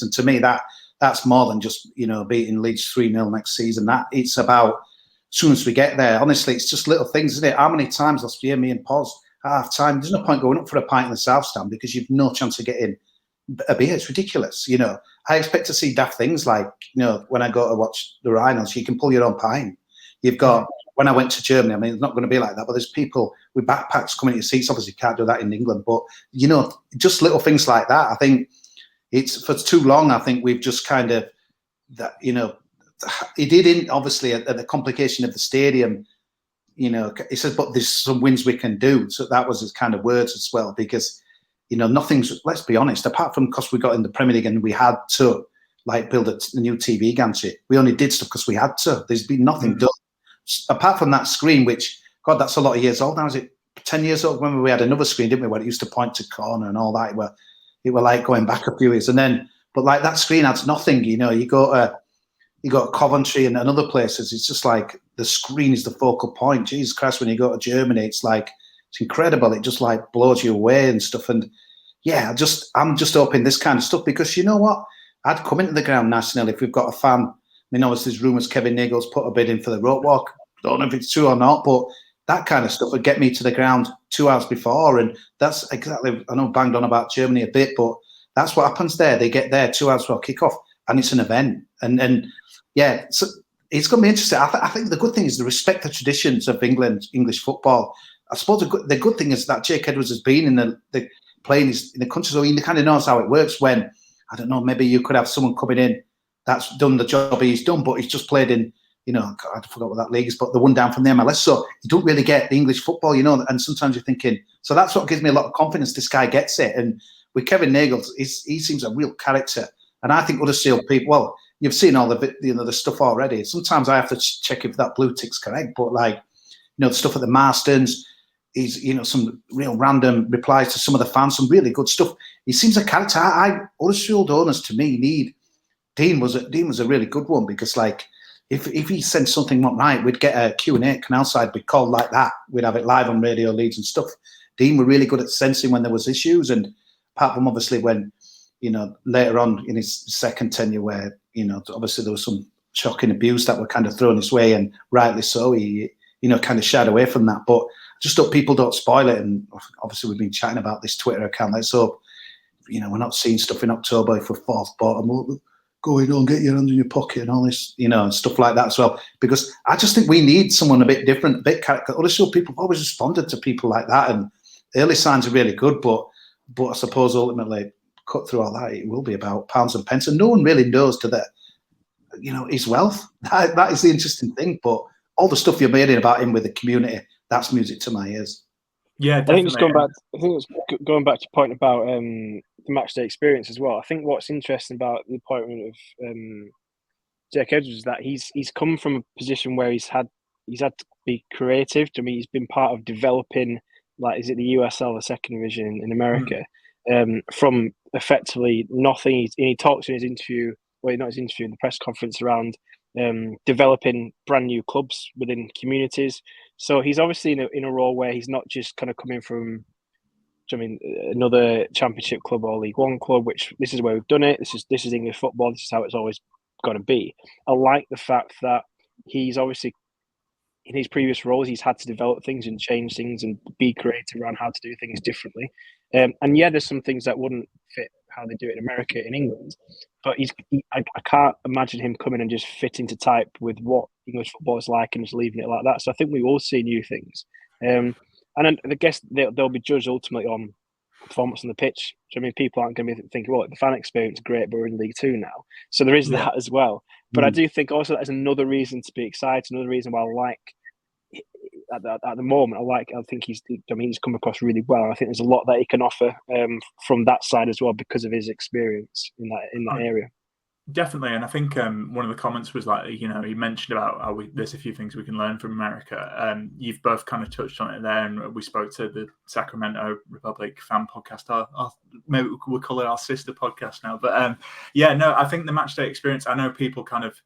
And to me, that's more than just, beating Leeds 3-0 next season. That it's about, as soon as we get there, honestly, it's just little things, isn't it? How many times last year, me and Poz, at half time, there's no point going up for a pint in the South Stand because you've no chance of getting a beer. It's ridiculous. I expect to see daft things like, when I go to watch the Rhinos, you can pull your own pint. You've got, when I went to Germany, I mean, it's not going to be like that, but there's people with backpacks coming to your seats. Obviously, you can't do that in England, but, just little things like that. I think it's, for too long, I think we've just kind of, that, he did obviously at the complication of the stadium. You know, he says, but there's some wins we can do. So that was his kind of words as well, because, you know, nothing's, let's be honest, apart from because we got in the Premier League and we had to like build a new TV gantry, we only did stuff because we had to. There's been nothing done. Apart from that screen, which, God, that's a lot of years old now. Is it 10 years old? When we had another screen, didn't we, where it used to point to corner and all that. It were like going back a few years. And then, but like that screen adds nothing, you know. You go to Coventry and other places, it's just like the screen is the focal point. Jesus Christ, when you go to Germany, it's incredible. It just like blows you away and stuff. And yeah, I'm just hoping this kind of stuff, because you know what? I'd come into the ground national if we've got a fan. I mean, obviously there's rumours Kevin Nagel's put a bid in for the rope walk. Don't know if it's true or not, but that kind of stuff would get me to the ground 2 hours before. And that's exactly, I know banged on about Germany a bit, but that's what happens there. They get there 2 hours before kickoff and it's an event. And yeah, so it's going to be interesting. I think the good thing is to respect the traditions of English football. I suppose the good thing is that Jake Edwards has been in the playing in the country, so he kind of knows how it works. When, I don't know, maybe you could have someone coming in that's done the job he's done, but he's just played in, you know, I forgot what that league is, but the one down from the MLS. So you don't really get the English football, you know, and sometimes you're thinking, so that's what gives me a lot of confidence this guy gets it. And with Kevin Nagel, he seems a real character. And I think Huddersfield people, well, you've seen all the stuff already. Sometimes I have to check if that blue tick's correct, but like, you know, the stuff at the Marstons, he's, you know, some real random replies to some of the fans, some really good stuff. He seems a character. Huddersfield owners to me need, Dean was a really good one, because like, if he said something not right, we'd get a Q&A at Canalside, we'd call like that. We'd have it live on Radio Leeds and stuff. Dean were really good at sensing when there was issues, and apart from obviously when, you know, later on in his second tenure where, you know, obviously there was some shocking abuse that were kind of thrown his way, and rightly so, he, you know, kind of shied away from that. But just hope people don't spoil it. And obviously we've been chatting about this Twitter account. Let's hope, you know, we're not seeing stuff in October if we're fourth bottom. Go in and get your hands in your pocket and all this, you know, and stuff like that as well. Because I just think we need someone a bit different, a bit character. Huddersfield people have always responded to people like that, and early signs are really good. But I suppose ultimately, cut through all that, it will be about pounds and pence, and no one really knows to the, you know, his wealth. That is the interesting thing. But all the stuff you're making about him with the community, that's music to my ears. Yeah, definitely. I think it's going back to your point about the match day experience as well. I think what's interesting about the appointment of Jake Edwards is that he's come from a position where he's had to be creative. I mean, he's been part of developing, like, is it the USL, the second division in America, from effectively nothing. He talks in his interview, well, not his interview, in the press conference around developing brand new clubs within communities. So he's obviously in a role where he's not just kind of coming from, I mean, another championship club or League One club, which this is where we've done it. This is English football. This is how it's always going to be. I like the fact that he's obviously, in his previous roles, he's had to develop things and change things and be creative around how to do things differently. And yeah, there's some things that wouldn't fit how they do it in America, in England. But I can't imagine him coming and just fitting to type with what English football is like and just leaving it like that. So I think we will see new things. And I guess they'll be judged ultimately on performance on the pitch. So, I mean, people aren't going to be thinking, well, the fan experience is great, but we're in League Two now. So there is that as well. But I do think also that is another reason to be excited, another reason why I like, at the moment, I think he's come across really well. I think there's a lot that he can offer from that side as well, because of his experience in that area. Definitely, and I think one of the comments was like, you know, he mentioned about how there's a few things we can learn from America. You've both kind of touched on it there, and we spoke to the Sacramento Republic fan podcast. Maybe we'll call it our sister podcast now. But I think the matchday experience, I know people kind of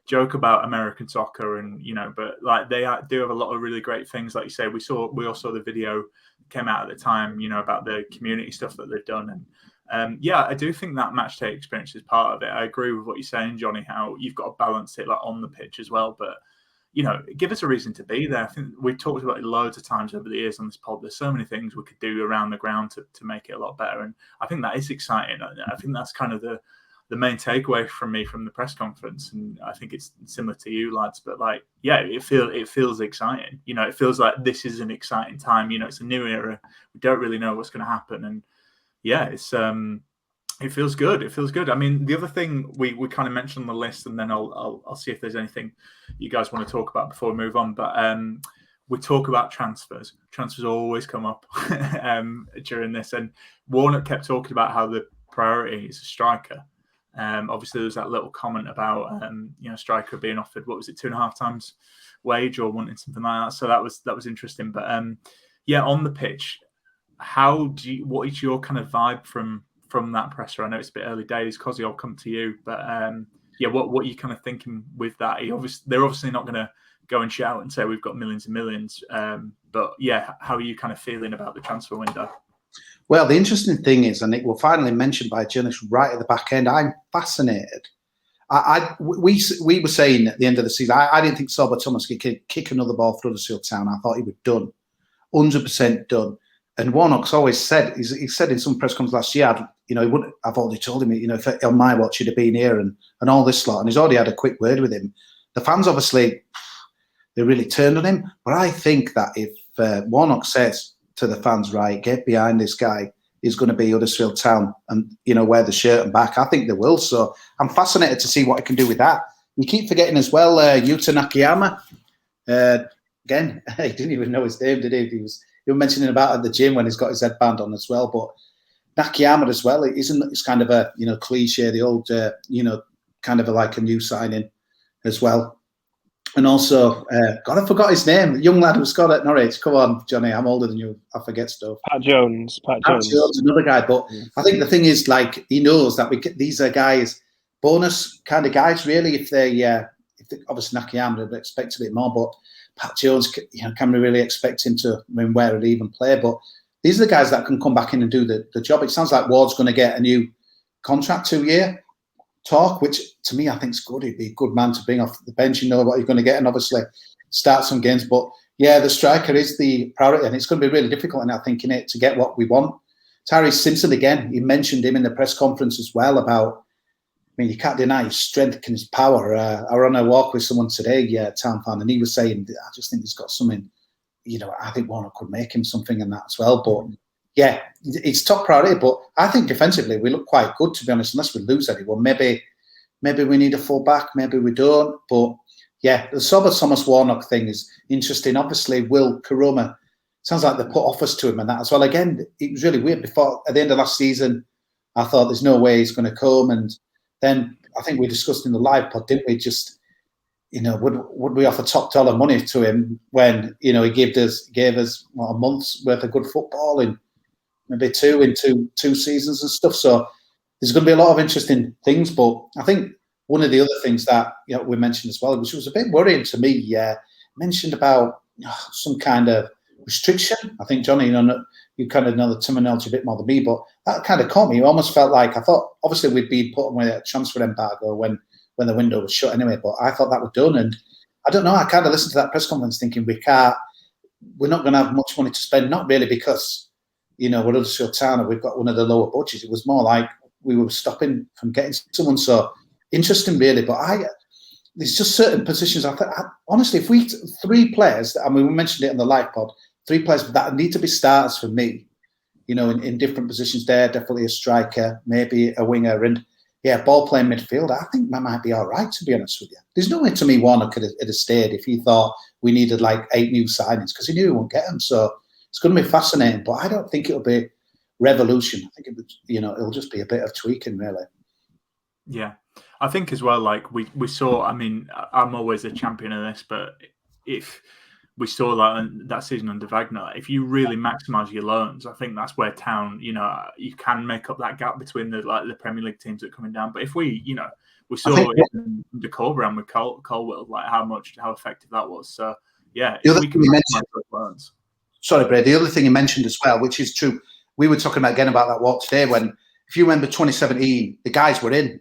joke about American soccer, and you know, but like they do have a lot of really great things. Like you say, we all saw the video came out at the time, you know, about the community stuff that they've done, and I do think that match day experience is part of it. I agree with what you're saying, Johnny, how you've got to balance it like on the pitch as well. But, you know, give us a reason to be there. I think we've talked about it loads of times over the years on this pod. There's so many things we could do around the ground to make it a lot better. And I think that is exciting. I think that's kind of the main takeaway from me from the press conference. And I think it's similar to you lads, but like, yeah, it feels exciting. You know, it feels like this is an exciting time. You know, it's a new era. We don't really know what's going to happen. And yeah, it's It feels good. It feels good. I mean, the other thing we kind of mentioned on the list, and then I'll see if there's anything you guys want to talk about before we move on. But we talk about transfers. Transfers always come up during this, and Warnock kept talking about how the priority is a striker. Obviously, there was that little comment about striker being offered, what was it, 2.5 times wage or wanting something like that. So that was interesting. But on the pitch, what is your kind of vibe from that presser? I know it's a bit early days. Kosi, I'll come to you, but what are you kind of thinking with that? They're obviously not going to go and shout and say we've got millions and millions, but how are you kind of feeling about the transfer window? Well, the interesting thing is, and it was finally mentioned by a journalist right at the back end, I'm fascinated. We were saying at the end of the season, I didn't think Sorba Thomas could kick another ball for Huddersfield Town. I thought he was done, 100% done. And Warnock's always said, he said in some press conference last year, I've already told him, if on my watch he'd have been here and all this lot. And he's already had a quick word with him. The fans, obviously, they really turned on him. But I think that if Warnock says to the fans, right, get behind this guy, he's going to be Huddersfield Town and, wear the shirt and back, I think they will. So I'm fascinated to see what he can do with that. You keep forgetting as well, Yuta Nakayama. Again, he didn't even know his name, did he? He was mentioning about at the gym when he's got his headband on as well. But Nakayama as well, it's kind of a cliche, the old kind of like a new signing as well. And also, God, I forgot his name. The young lad who scored at Norwich. Come on, Johnny, I'm older than you. I forget stuff. Pat Jones, another guy. But I think the thing is, like, he knows that these are guys, bonus kind of guys, really. If they obviously Nakayama would expect a bit more, but Pat Jones, can we really expect him to wear an even play? But these are the guys that can come back in and do the job. It sounds like Ward's going to get a new contract, 2-year talk, which to me I think is good. He'd be a good man to bring off the bench. You know what you're going to get, and obviously start some games. But the striker is the priority, and it's going to be really difficult. And I think to get what we want. Tyrese Simpson again. He mentioned him in the press conference as well about. I mean, you can't deny his strength and his power. I were on a walk with someone today, Town fan, and he was saying, I just think he's got something. I think Warnock could make him something in that as well. But it's top priority. But I think defensively we look quite good, to be honest. Unless we lose anyone, maybe we need a full back, maybe we don't. But the Sorba Thomas Warnock thing is interesting. Obviously, Will Karuma sounds like they put offers to him and that as well. Again, it was really weird. Before at the end of last season, I thought there's no way he's going to come, and then I think we discussed in the live pod, didn't we? Just would we offer top dollar money to him when he gave us a month's worth of good football in maybe two seasons and stuff. So there's going to be a lot of interesting things. But I think one of the other things that we mentioned as well, which was a bit worrying to me, mentioned about some kind of restriction. I think Johnny, you kind of know the terminology a bit more than me, but that kind of caught me. It almost felt like I thought obviously we'd been put on a transfer embargo when the window was shut anyway, but I thought that was done. And I don't know, I kind of listened to that press conference thinking we're not going to have much money to spend, not really because, we're Huddersfield Town and we've got one of the lower budgets. It was more like we were stopping from getting someone. So interesting, really. But there's just certain positions. Honestly, if we 3 players, and we mentioned it in the live pod, 3 players that need to be starters for me, in different positions there, definitely a striker, maybe a winger, and ball playing midfield. I think that might be all right, to be honest with you. There's no way to me Warnock could have stayed if he thought we needed like 8 new signings, because he knew he wouldn't get them. So it's going to be fascinating, but I don't think it'll be revolution. I think it'll just be a bit of tweaking, really. Yeah, I think as well, like we saw. I mean, I'm always a champion of this, but if we saw that season under Wagner, if you really maximise your loans, I think that's where Town, you can make up that gap between the Premier League teams that are coming down. But if we saw under Colbrand with Colwell, like how effective that was. So if we can maximise those loans. Sorry, Brady. The other thing you mentioned as well, which is true, we were talking about that walk today when, if you remember 2017, the guys were in.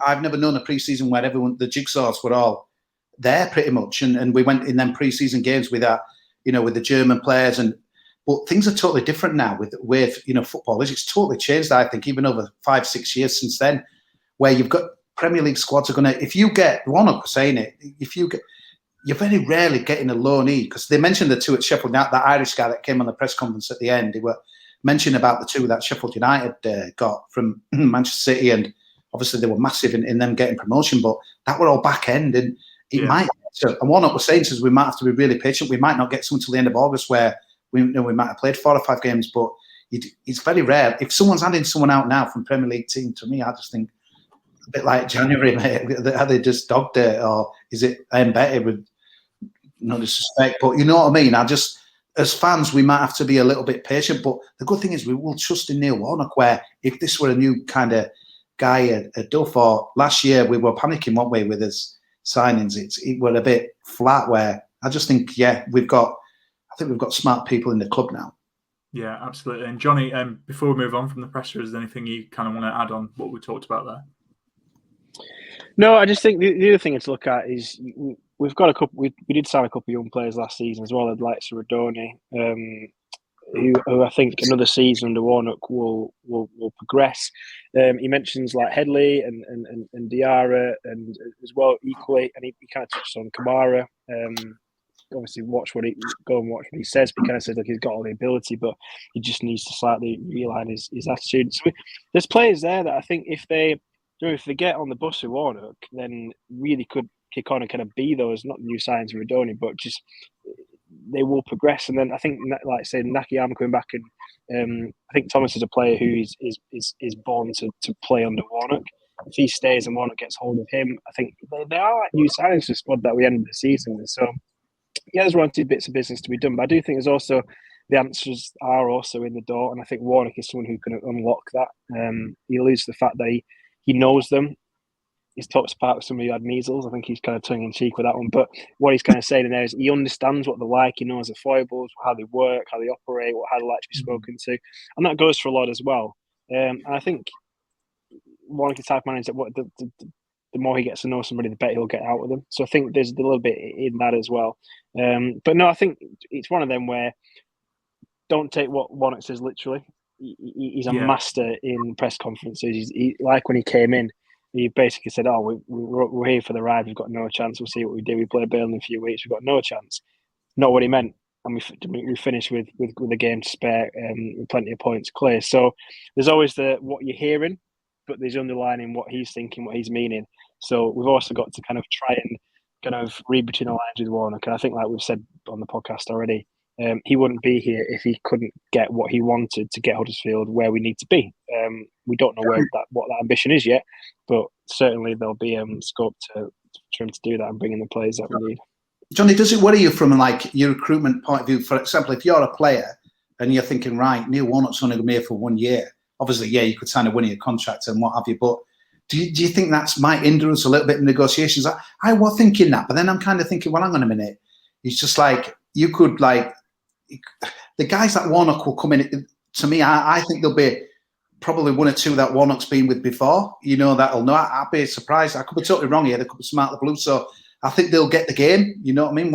I've never known a pre-season where the jigsaws were all there pretty much, and we went in them pre-season games with with the German players, but things are totally different now with football. It's totally changed, I think, even over 5-6 years since then, where you've got Premier League squads are going to, if you get, Warnock was saying it, you're very rarely getting a loanee, because they mentioned the 2 at Sheffield, that Irish guy that came on the press conference at the end, mention about the two that Sheffield United got from Manchester City, and obviously they were massive in them getting promotion, but that were all back end, and it might. So, and Warnock was saying says we might have to be really patient. We might not get someone till the end of August where we might have played 4 or 5 games, but it's very rare. If someone's adding someone out now from Premier League team, to me, I just think a bit like January, mate. Are they just dogged it, or is it embedded with no disrespect? But you know what I mean? As fans, we might have to be a little bit patient. But the good thing is we will trust in Neil Warnock, where if this were a new kind of guy at Duff, or last year we were panicking, weren't we, with his signings? It were a bit flat, where I just think, we've got smart people in the club now. Yeah, absolutely. And Jonny, before we move on from the presser, is there anything you kind of want to add on what we talked about there? No, I just think the other thing to look at is we've got a couple. We did sign a couple of young players last season as well, like Radoni, who I think another season under Warnock will progress. He mentions like Headley and Diarra and as well equally, and he kind of touched on Kamara. Obviously, go and watch what he says. But he kind of says like he's got all the ability, but he just needs to slightly realign his attitude. So there's players there that I think if they get on the bus with Warnock, then really could kick on and kind of be those, not new signs of Radoni, but just they will progress. And then I think, like I said, Nakayama coming back, and I think Thomas is a player who is born to play under Warnock. If he stays and Warnock gets hold of him, I think they are like new signings to the squad that we ended the season with. So there's one or two bits of business to be done, but I do think there's also the answers are also in the door, and I think Warnock is someone who can unlock that. He alludes to the fact that he knows them. He's talked about somebody who had measles. I think he's kind of tongue in cheek with that one. But what he's kind of saying in there is he understands what they're like. He knows the foibles, how they work, how they operate, how they like to be spoken to. And that goes for a lot as well. And I think Warnock is the type of manager that the more he gets to know somebody, the better he'll get out with them. So I think there's a little bit in that as well. But no, I think it's one of them where don't take what Warnock says literally. He's a master in press conferences. He like when he came in, he basically said, we're here for the ride. We've got no chance. We'll see what we do. We play Burnley in a few weeks. We've got no chance. Not what he meant. And we finished with a game to spare, with plenty of points clear. So there's always what you're hearing, but there's underlining what he's thinking, what he's meaning. So we've also got to kind of try and kind of read between the lines with Warnock. And I think, like we've said on the podcast already, he wouldn't be here if he couldn't get what he wanted to get Huddersfield where we need to be. We don't know what that ambition is yet, but certainly there'll be scope for him to do that and bring in the players that we need. Jonny, does it worry you from like your recruitment point of view? For example, if you're a player and you're thinking, right, Neil Warnock's only going to be here for 1 year. Obviously, you could sign a 1-year contract and what have you, but do you think that might hinder us a little bit in negotiations? I was thinking that, but then I'm kind of thinking, well, hang on a minute. It's just like you could like the guys that Warnock will come in. To me, I think there'll be probably 1 or 2 that Warnock's been with before. That'll know. I'd be surprised. I could be totally wrong here. They could be smart the blue. So I think they'll get the game. You know what I mean?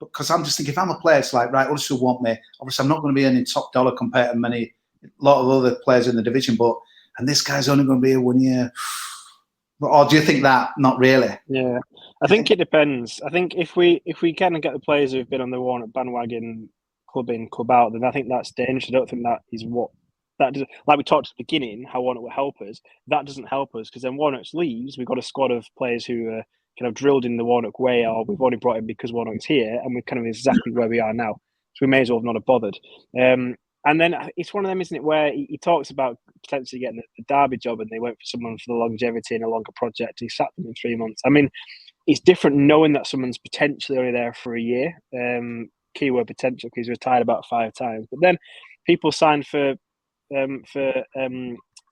Because I'm just thinking, if I'm a player, it's like, right, Huddersfield want me. Obviously, I'm not going to be earning top dollar compared to a lot of other players in the division. And this guy's only going to be here 1 year. Or do you think that? Not really. Yeah, I think it depends. I think if we kind of get the players who've been on the Warnock bandwagon, club in, club out, then I think that's dangerous. I don't think that is what that does. Like we talked at the beginning, how Warnock will help us. That doesn't help us because then Warnock leaves. We've got a squad of players who are kind of drilled in the Warnock way, or we've only brought him because Warnock's here, and we're kind of exactly where we are now. So we may as well not have bothered. And then it's one of them, isn't it, where he talks about potentially getting the Derby job, and they went for someone for the longevity and a longer project. He sat them in 3 months. I mean, it's different knowing that someone's potentially only there for a year. Keyword potential, because he's retired about 5 times. But then people signed for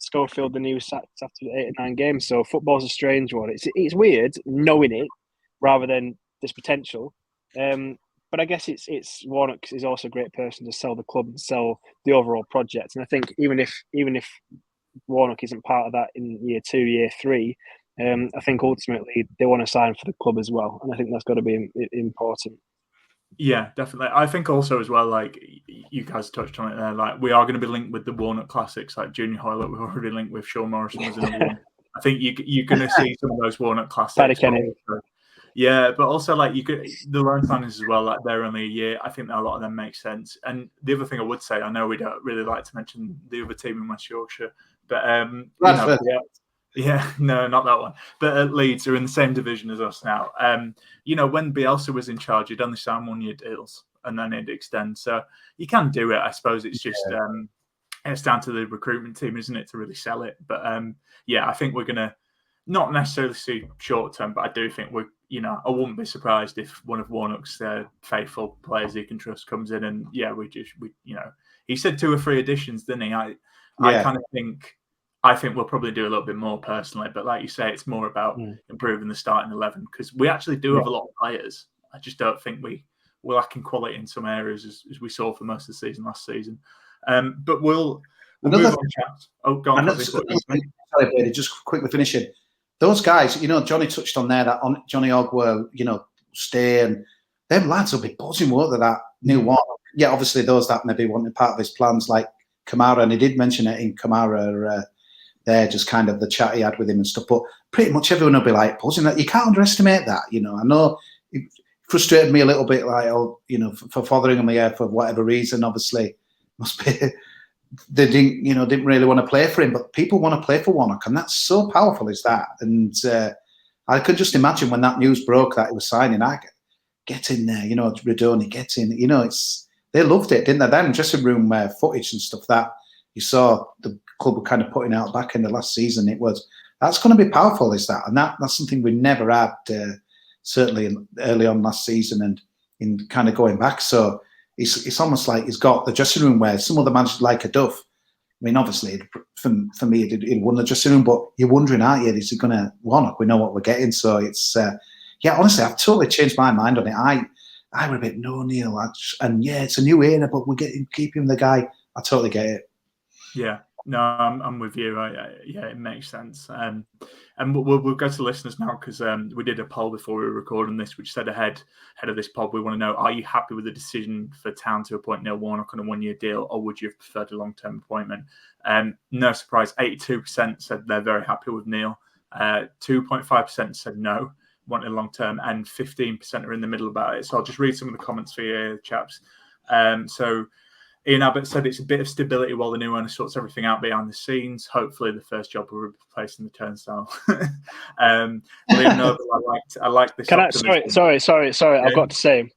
Schofield, the new sacks after 8 or 9 games. So football's a strange one. It's weird knowing it rather than this potential. But I guess it's Warnock is also a great person to sell the club and sell the overall project. And I think even if Warnock isn't part of that in year 2, year 3, I think ultimately they want to sign for the club as well. And I think that's got to be important. Yeah, definitely. I think also as well, like you guys touched on it there, like we are going to be linked with the Warnock classics, like Junior Hoylett. We're already linked with Sean Morrison was another one. I think you're going to see some of those Warnock classics. Yeah, but also like you could the loan signings as well. Like they're only a year. I think that a lot of them make sense. And the other thing I would say, I know we don't really like to mention the other team in West Yorkshire, but Bradford. yeah, no, not that one. But Leeds are in the same division as us now. When Bielsa was in charge, he'd only signed 1-year deals, and then he'd extend. So you can do it. I suppose it's just it's down to the recruitment team, isn't it, to really sell it. But I think we're gonna not necessarily see short term, but I do think I wouldn't be surprised if one of Warnock's faithful players he can trust comes in, and he said 2 or 3 additions, didn't he? I kind of think. I think we'll probably do a little bit more personally, but like you say, it's more about improving the starting 11 because we actually do have a lot of players. I just don't think we're lacking quality in some areas as we saw for most of the season last season. But we'll move on, chaps. Oh, go on. Sorry, Brady, just quickly finishing. Those guys, Jonny touched on there that on Jonny Ogwell, stay, and them lads will be buzzing, won't they, that new one? Yeah, obviously those that maybe wanted part of his plans, like Kamara, and he did mention it in Kamara. There, just kind of the chat he had with him and stuff. But pretty much everyone will be like buzzing. That you can't underestimate that. I know it frustrated me a little bit, like for fothering him here for whatever reason. Obviously, must be they didn't really want to play for him, but people want to play for Warnock, and that's so powerful. Is that? And I could just imagine when that news broke that he was signing, I get in there, Radoni, get in. They loved it, didn't they? Then dressing room footage and stuff that you saw the club were kind of putting out back in the last season. That's going to be powerful, is that? And that's something we never had, certainly early on last season and in kind of going back. So it's almost like he's got the dressing room where some other managers like a Duff. I mean, obviously, for me, he'd won the dressing room, but you're wondering, aren't you, is he going to Warnock? We know what we're getting. So it's, honestly, I've totally changed my mind on it. I were a bit, no, Neil. It's a new era, but keep him the guy. I totally get it. Yeah, no, I'm with you. It makes sense. And we'll go to listeners now because we did a poll before we were recording this, which said ahead of this pod, we want to know: are you happy with the decision for Town to appoint Neil Warnock on a 1-year deal, or would you have preferred a long-term appointment? No surprise, 82% said they're very happy with Neil. 2.5% said no, wanted long-term, and 15% are in the middle about it. So I'll just read some of the comments for you, chaps. So Ian Abbott said it's a bit of stability while the new owner sorts everything out behind the scenes. Hopefully, the first job will be replacing the turnstile. Liam Noble, I like this. Sorry. Yeah. I've got to say,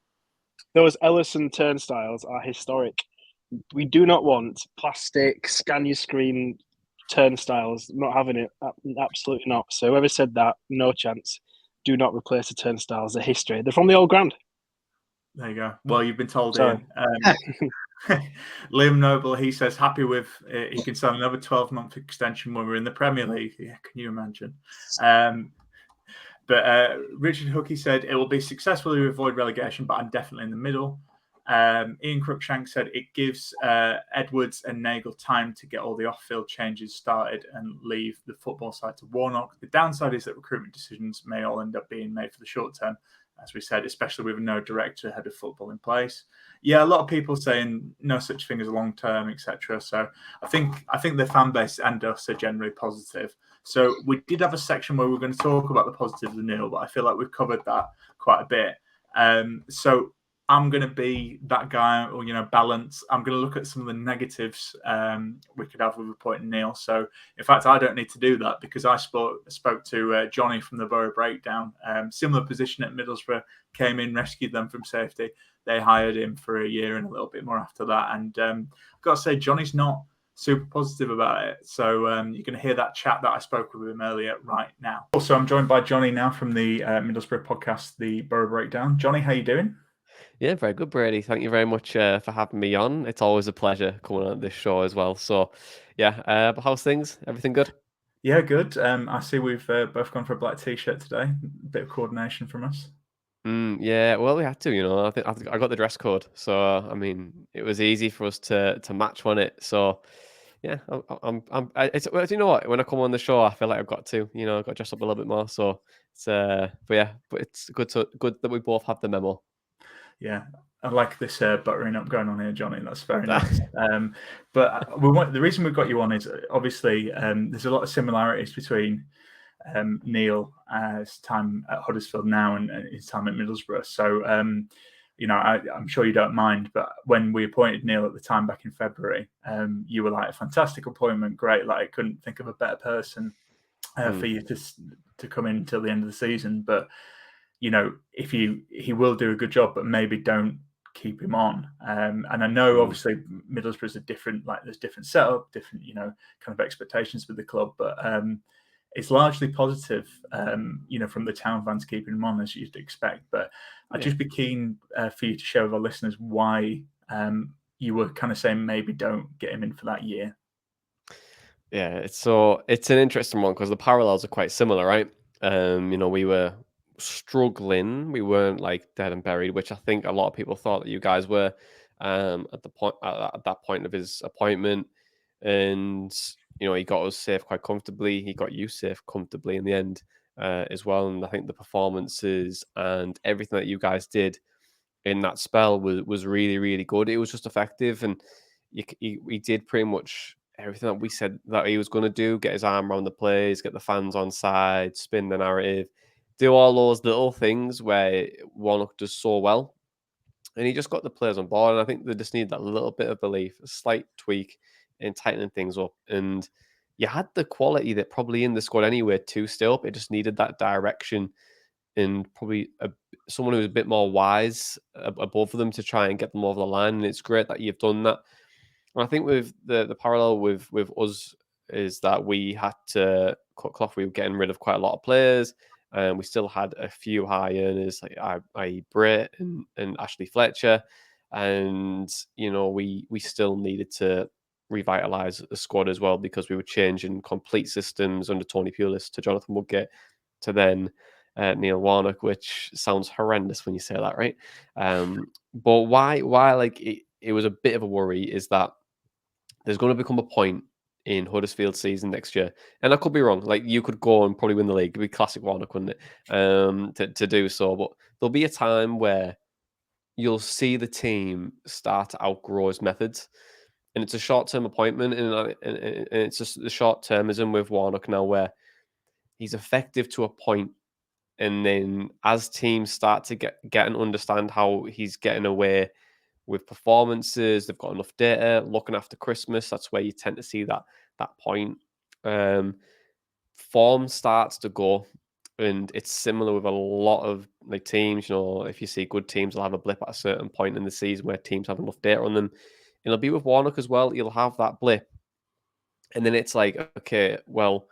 those Ellison turnstiles are historic. We do not want plastic scan your screen turnstiles. Not having it. Absolutely not. So whoever said that, no chance. Do not replace the turnstiles. They're history. They're from the old ground. There you go. Well, you've been told, Ian. Liam Noble, he says happy with he can sign another 12-month extension when we're in the Premier League. Yeah, can you imagine? But Richard Hookey said it will be successful to avoid relegation, but I'm definitely in the middle. Ian Cruikshank said it gives Edwards and Nagel time to get all the off-field changes started and leave the football side to Warnock. The downside is that recruitment decisions may all end up being made for the short term, as we said, especially with no director head of football in place. Yeah, a lot of people saying no such thing as a long term, etc. So I think the fan base and us are generally positive. So we did have a section where we're going to talk about the positives of Neil, but I feel like we've covered that quite a bit. So I'm going to be that guy, or balance. I'm going to look at some of the negatives we could have with appointing Neil. So, in fact, I don't need to do that because I spoke to Jonny from the Boro Breakdown. Similar position at Middlesbrough, came in, rescued them from safety. They hired him for a year and a little bit more after that. And I've got to say, Jonny's not super positive about it. So you're going to hear that chat that I spoke with him earlier right now. Also, I'm joined by Jonny now from the Middlesbrough podcast, the Boro Breakdown. Jonny, how you doing? Yeah, very good, Brady. Thank you very much for having me on. It's always a pleasure coming on this show as well. So, yeah, but how's things? Everything good? Yeah, good. I see we've both gone for a black t-shirt today. A bit of coordination from us. Yeah, well, we had to, I think I got the dress code, so I mean, it was easy for us to match on it. So, yeah, it's you know what? When I come on the show, I feel like I've got to, got to dress up a little bit more. So it's but it's good that we both have the memo. Yeah, I like this buttering up going on here, Jonny. That's very nice. But the reason we've got you on is obviously there's a lot of similarities between Neil's time at Huddersfield now and his time at Middlesbrough. So, I'm sure you don't mind, but when we appointed Neil at the time back in February, you were like, a fantastic appointment, great. Like, I couldn't think of a better person for you to come in until the end of the season. But, if he will do a good job, but maybe don't keep him on. And I know obviously Middlesbrough's a different, like there's different setup, different, kind of expectations with the club, but it's largely positive, from the Town fans keeping him on as you'd expect. But I'd just be keen for you to share with our listeners why you were kind of saying maybe don't get him in for that year. Yeah, it's an interesting one because the parallels are quite similar, right? We were struggling. We weren't like dead and buried, which I think a lot of people thought that you guys were at that point of his appointment. And he got us safe quite comfortably. He got you safe comfortably in the end as well. And I think the performances and everything that you guys did in that spell was really, really good. It was just effective, and he did pretty much everything that we said that he was going to do: get his arm around the plays, get the fans on side, spin the narrative, do all those little things where Warnock does so well. And he just got the players on board. And I think they just need that little bit of belief, a slight tweak in tightening things up. And you had the quality that probably in the squad anyway to stay up. It just needed that direction and probably someone who was a bit more wise above them to try and get them over the line. And it's great that you've done that. And I think with the parallel with us is that we had to cut cloth. We were getting rid of quite a lot of players. And we still had a few high earners like Brett and Ashley Fletcher. And, we still needed to revitalize the squad as well because we were changing complete systems under Tony Pulis to Jonathan Woodgate to then Neil Warnock, which sounds horrendous when you say that, right? But why like it was a bit of a worry is that there's going to become a point in Huddersfield season next year, and I could be wrong. Like you could go and probably win the league. It'd be classic Warnock, wouldn't it? To do so, but there'll be a time where you'll see the team start to outgrow his methods, and it's a short-term appointment, and it's just the short-termism with Warnock now, where he's effective to a point, and then as teams start to get and understand how he's getting away with performances, they've got enough data. Looking after Christmas, that's where you tend to see that point. Form starts to go, and it's similar with a lot of like teams. If you see good teams, they'll have a blip at a certain point in the season where teams have enough data on them. And it'll be with Warnock as well. You'll have that blip, and then it's like, okay, well,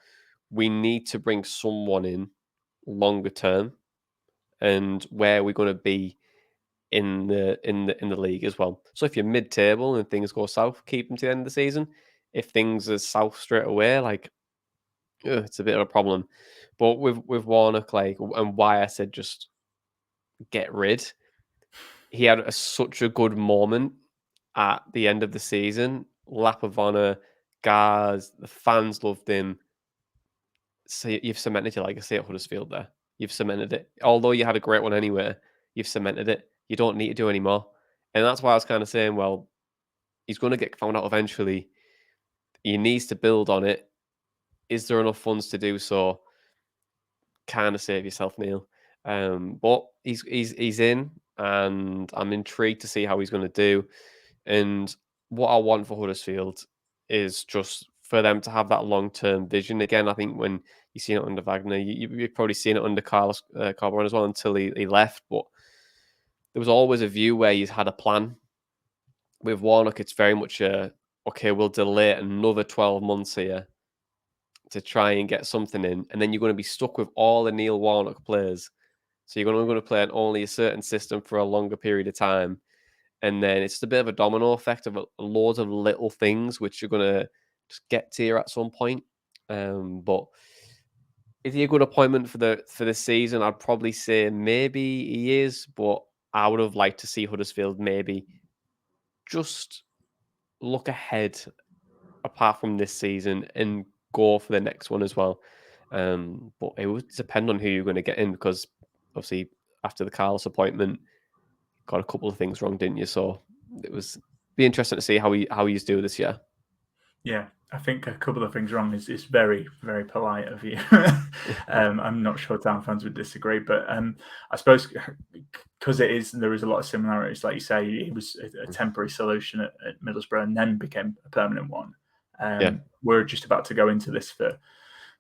we need to bring someone in longer term, and where we're going to be in the league as well. So if you're mid-table and things go south, keep them to the end of the season. If things are south straight away, like it's a bit of a problem. But with Warnock, like, and why I said just get rid, he had such a good moment at the end of the season. Lap of honour, guards, the fans loved him. So you've cemented your legacy at Huddersfield there. You've cemented it. Although you had a great one anyway, you've cemented it. You don't need to do any more. And that's why I was kind of saying, well, he's going to get found out eventually. He needs to build on it. Is there enough funds to do so? Kind of save yourself, Neil. But he's in, and I'm intrigued to see how he's going to do. And what I want for Huddersfield is just for them to have that long-term vision. Again, I think when you've seen it under Wagner, you've probably seen it under Carlos Carbaron as well until he left. But there was always a view where he's had a plan. With Warnock, it's very much okay, we'll delay it another 12 months here to try and get something in. And then you're going to be stuck with all the Neil Warnock players. So you're going to play on only a certain system for a longer period of time. And then it's a bit of a domino effect of loads of little things which you're going to just get to you at some point. But is he a good appointment for this season? I'd probably say maybe he is, but I would have liked to see Huddersfield maybe just look ahead apart from this season and go for the next one as well. But it would depend on who you're going to get in, because obviously after the Carlos appointment, got a couple of things wrong, didn't you? So it was be interesting to see how he's doing this year. Yeah, I think a couple of things wrong is very, very polite of you. I'm not sure Town fans would disagree, but I suppose because there is a lot of similarities. Like you say, he was a temporary solution at Middlesbrough and then became a permanent one. We're just about to go into this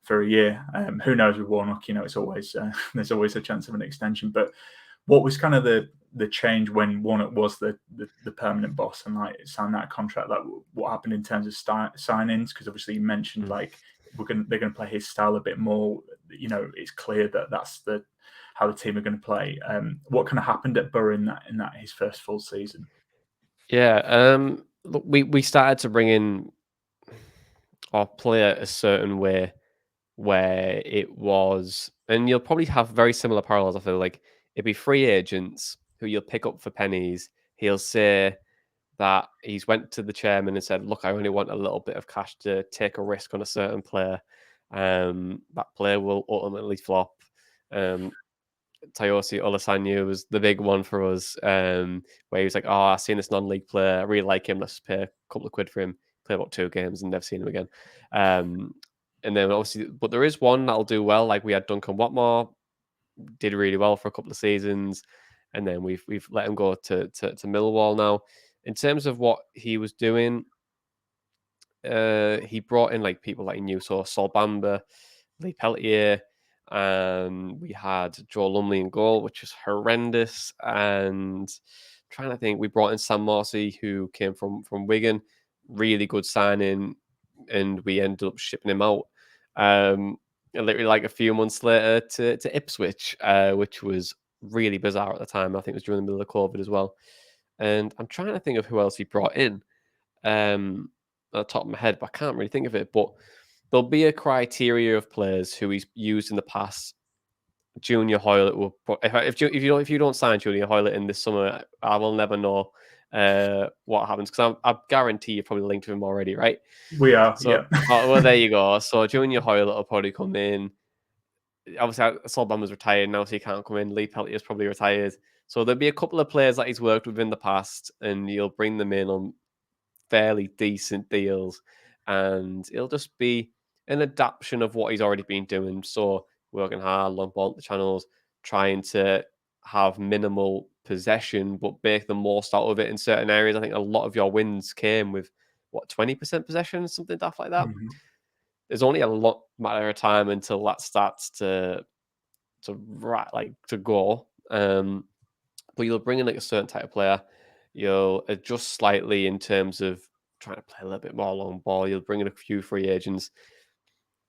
for a year. Who knows with Warnock? It's always there's always a chance of an extension. But what was kind of the change when Warnock was the permanent boss and like signed that contract? Like what happened in terms of signings? Because obviously you mentioned like they're going to play his style a bit more. It's clear that that's how the team are going to play. What kind of happened at Boro in that his first full season? Yeah, look, we started to bring in or play a certain way where it was, and you'll probably have very similar parallels. I feel like it'd be free agents who you'll pick up for pennies. He'll say that he's went to the chairman and said, "Look, I only want a little bit of cash to take a risk on a certain player. That player will ultimately flop." Tayosi Olasanyu was the big one for us, where he was like, "Oh, I've seen this non-league player. I really like him. Let's pay a couple of quid for him." Play about 2 games and never seen him again. And then obviously, but there is one that'll do well. Like we had Duncan Watmore, did really well for a couple of seasons, and then we've let him go to Millwall now. In terms of what he was doing, he brought in like people that he knew, so Sol Bamba, Lee Peltier, and we had Joe Lumley in goal, which is horrendous. And trying to think, we brought in Sam Morsey, who came from Wigan, really good signing, and we ended up shipping him out. Literally like a few months later to Ipswich, which was really bizarre at the time. I think it was during the middle of COVID as well. And I'm trying to think of who else he brought in at the top of my head, but I can't really think of it. But there'll be a criteria of players who he's used in the past. Junior Hoylett will. If you don't sign Junior Hoylett in this summer, I will never know what happens, because I guarantee you're probably linked to him already, right? We are. So, yeah. well, there you go. So Junior Hoylett will probably come in. Obviously, Sol Bamba's retired now, so he can't come in. Lee Peltier's probably retired. So there'll be a couple of players that he's worked with in the past, and you'll bring them in on fairly decent deals, and it'll just be an adaptation of what he's already been doing. So working hard, long ball at the channels, trying to have minimal possession, but make the most out of it in certain areas. I think a lot of your wins came with 20% possession, something daft like that. Mm-hmm. There's only a lot matter of time until that starts to go. But you'll bring in like a certain type of player. You'll adjust slightly in terms of trying to play a little bit more long ball. You'll bring in a few free agents,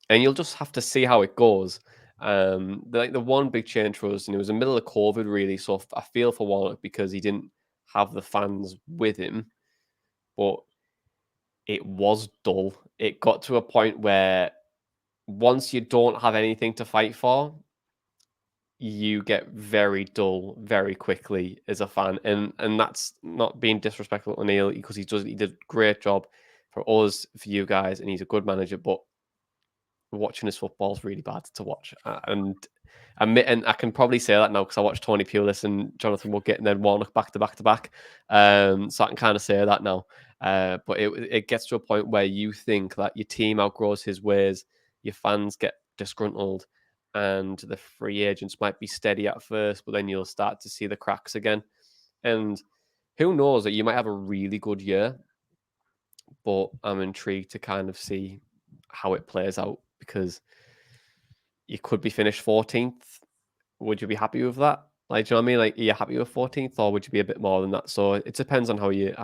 and you'll just have to see how it goes. The one big change for us, and it was in the middle of COVID, really. So I feel for Warnock because he didn't have the fans with him, but it was dull. It got to a point where once you don't have anything to fight for, you get very dull very quickly as a fan, and that's not being disrespectful to Neil, because he did a great job for us, for you guys, and he's a good manager. But watching his football is really bad to watch, and I can probably say that now because I watched Tony Pulis and Jonathan Woodgate and then Warnock back to back. So I can kind of say that now. But it gets to a point where you think that your team outgrows his ways, your fans get disgruntled, and the free agents might be steady at first, but then you'll start to see the cracks again. And who knows, that you might have a really good year, but I'm intrigued to kind of see how it plays out, because you could be finished 14th. Would you be happy with that? Like, do you know what I mean? Like, are you happy with 14th, or would you be a bit more than that? So it depends on how you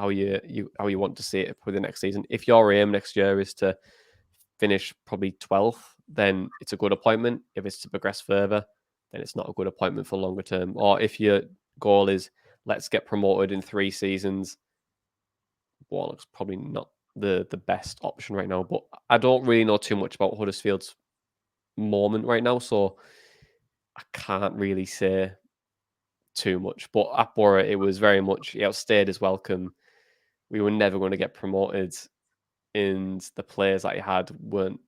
want to see it for the next season. If your aim next year is to finish probably 12th, then it's a good appointment. If it's to progress further, then it's not a good appointment for longer term. Or if your goal is let's get promoted in 3 seasons, Warnock's probably not the best option right now. But I don't really know too much about Huddersfield's moment right now, so I can't really say too much. But at Boro, it was very much he outstayed his welcome. We were never going to get promoted, and the players that he had weren't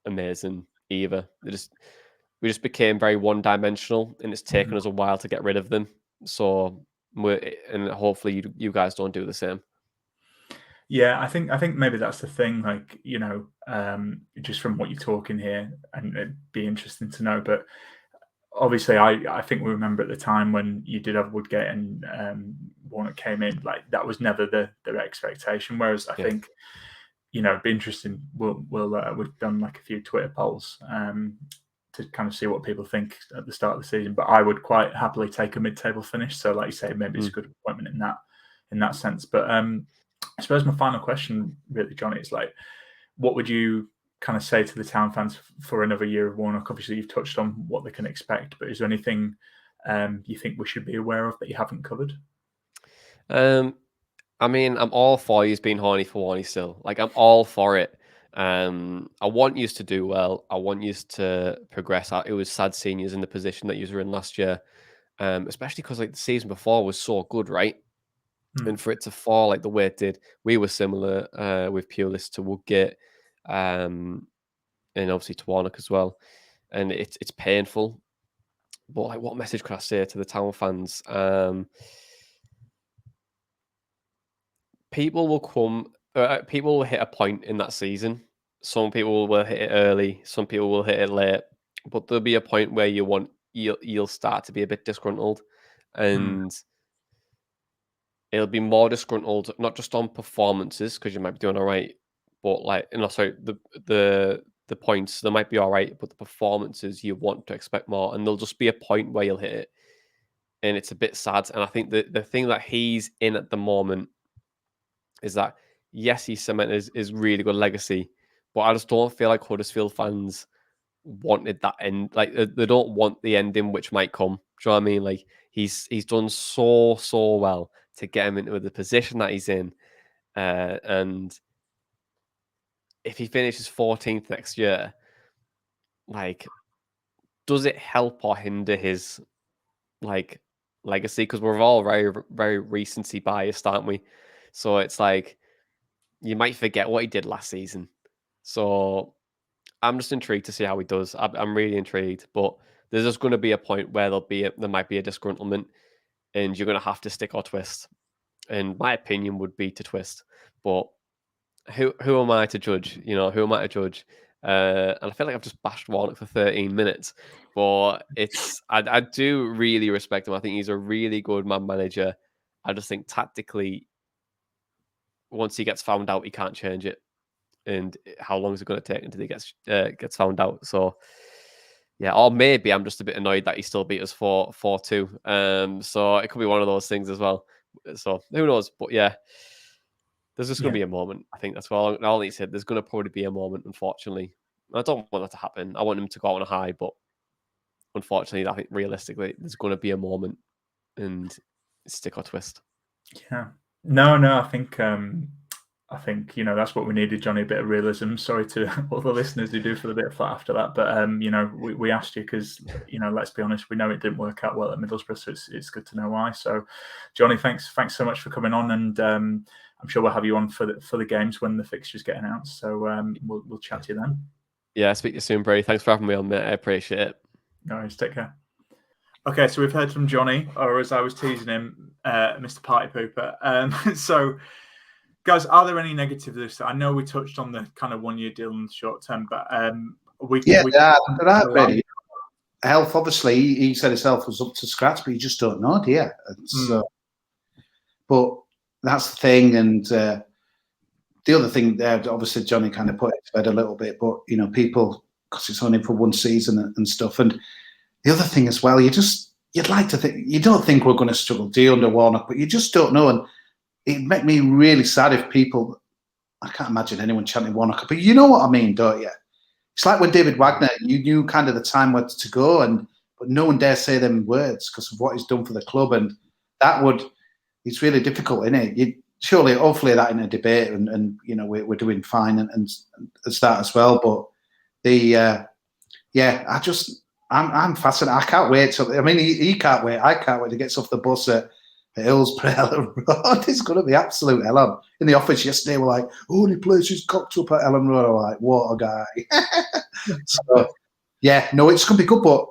amazing either. We just became very one-dimensional, and it's taken us a while to get rid of them. So and hopefully you guys don't do the same. Yeah, I think maybe that's the thing. Like, just from what you're talking here, and it'd be interesting to know. But obviously, I think we remember at the time when you did have Woodgate and Warnock came in, like that was never their expectation. Whereas I think, it'd be interesting. We've done like a few Twitter polls to kind of see what people think at the start of the season. But I would quite happily take a mid-table finish. So, like you say, maybe it's a good appointment in that sense. But I suppose my final question, really, Jonny, is like, what would you kind of say to the Town fans for another year of Warnock? Obviously, you've touched on what they can expect, but is there anything you think we should be aware of that you haven't covered? I mean, I'm all for you being horny for Warnie still. Like, I'm all for it. I want you to do well. I want you to progress. It was sad seeing you in the position that you were in last year, especially because like the season before was so good, right? And for it to fall like the way it did, we were similar with Pulis to Woodgate, and obviously to Warnock as well. And it's painful. But like, what message could I say to the Town fans? People will hit a point in that season. Some people will hit it early. Some people will hit it late. But there'll be a point where you'll start to be a bit disgruntled, and it'll be more disgruntled, not just on performances, because you might be doing all right, but like, the points, they might be all right, but the performances, you want to expect more, and there'll just be a point where you'll hit it, and it's a bit sad. And I think the thing that he's in at the moment is that, yes, he's cemented his really good legacy, but I just don't feel like Huddersfield fans wanted that end. Like, they don't want the ending which might come. Do you know what I mean? Like, he's done so well to get him into the position that he's in, and if he finishes 14th next year, like, does it help or hinder his like legacy? Because we're all very, very recency biased, aren't we? So it's like you might forget what he did last season. So I'm just intrigued to see how he does. I'm really intrigued, but there's just going to be a point where there might be a disgruntlement, and you're going to have to stick or twist. And my opinion would be to twist, but who am I to judge? Who am I to judge? And I feel like I've just bashed Warnock for 13 minutes, but I do really respect him. I think he's a really good man manager. I just think tactically, once he gets found out, he can't change it. And how long is it going to take until he gets found out? So yeah, or maybe I'm just a bit annoyed that he still beat us 4-2. So it could be one of those things as well. So who knows? But yeah, there's just going to be a moment. I think that's all he said. There's going to probably be a moment, unfortunately. I don't want that to happen. I want him to go out on a high, but unfortunately, I think realistically, there's going to be a moment, and stick or twist. Yeah. No, I think that's what we needed, Jonny, a bit of realism. Sorry to all the listeners who do feel a bit flat after that, but we asked you because let's be honest, we know it didn't work out well at Middlesbrough, so it's good to know why. So, Jonny, thanks so much for coming on, and I'm sure we'll have you on for the games when the fixtures get announced. So we'll chat to you then. Yeah, speak to you soon, Brady. Thanks for having me on, mate. I appreciate it. No worries. Take care. Okay, so we've heard from Jonny, or as I was teasing him, Mr. Party Pooper. So, guys, are there any negatives? I know we touched on the kind of 1 year deal in the short term, but there are already. Health, obviously, he said his health was up to scratch, but you just don't know, do you? But that's the thing, and the other thing there, obviously, Jonny kind of put it to bed a little bit, but people, because it's only for one season and stuff, and the other thing as well, you'd like to think, you don't think we're going to struggle, do you, under Warnock, but you just don't know, and it'd make me really sad if people, I can't imagine anyone chanting Warnock, but you know what I mean, don't you? It's like when David Wagner, you knew kind of the time where to go, but no one dare say them words because of what he's done for the club, and it's really difficult, isn't it? Surely, hopefully that in a debate, and we're doing fine, and as that as well, but I'm fascinated. I can't wait. He can't wait. I can't wait to get off the bus at Hillsborough Ellen Road. It's going to be absolute hell on. In the office yesterday, we're like, only places cocked up at Ellen Road. I'm like, what a guy. So, yeah, no, it's going to be good. But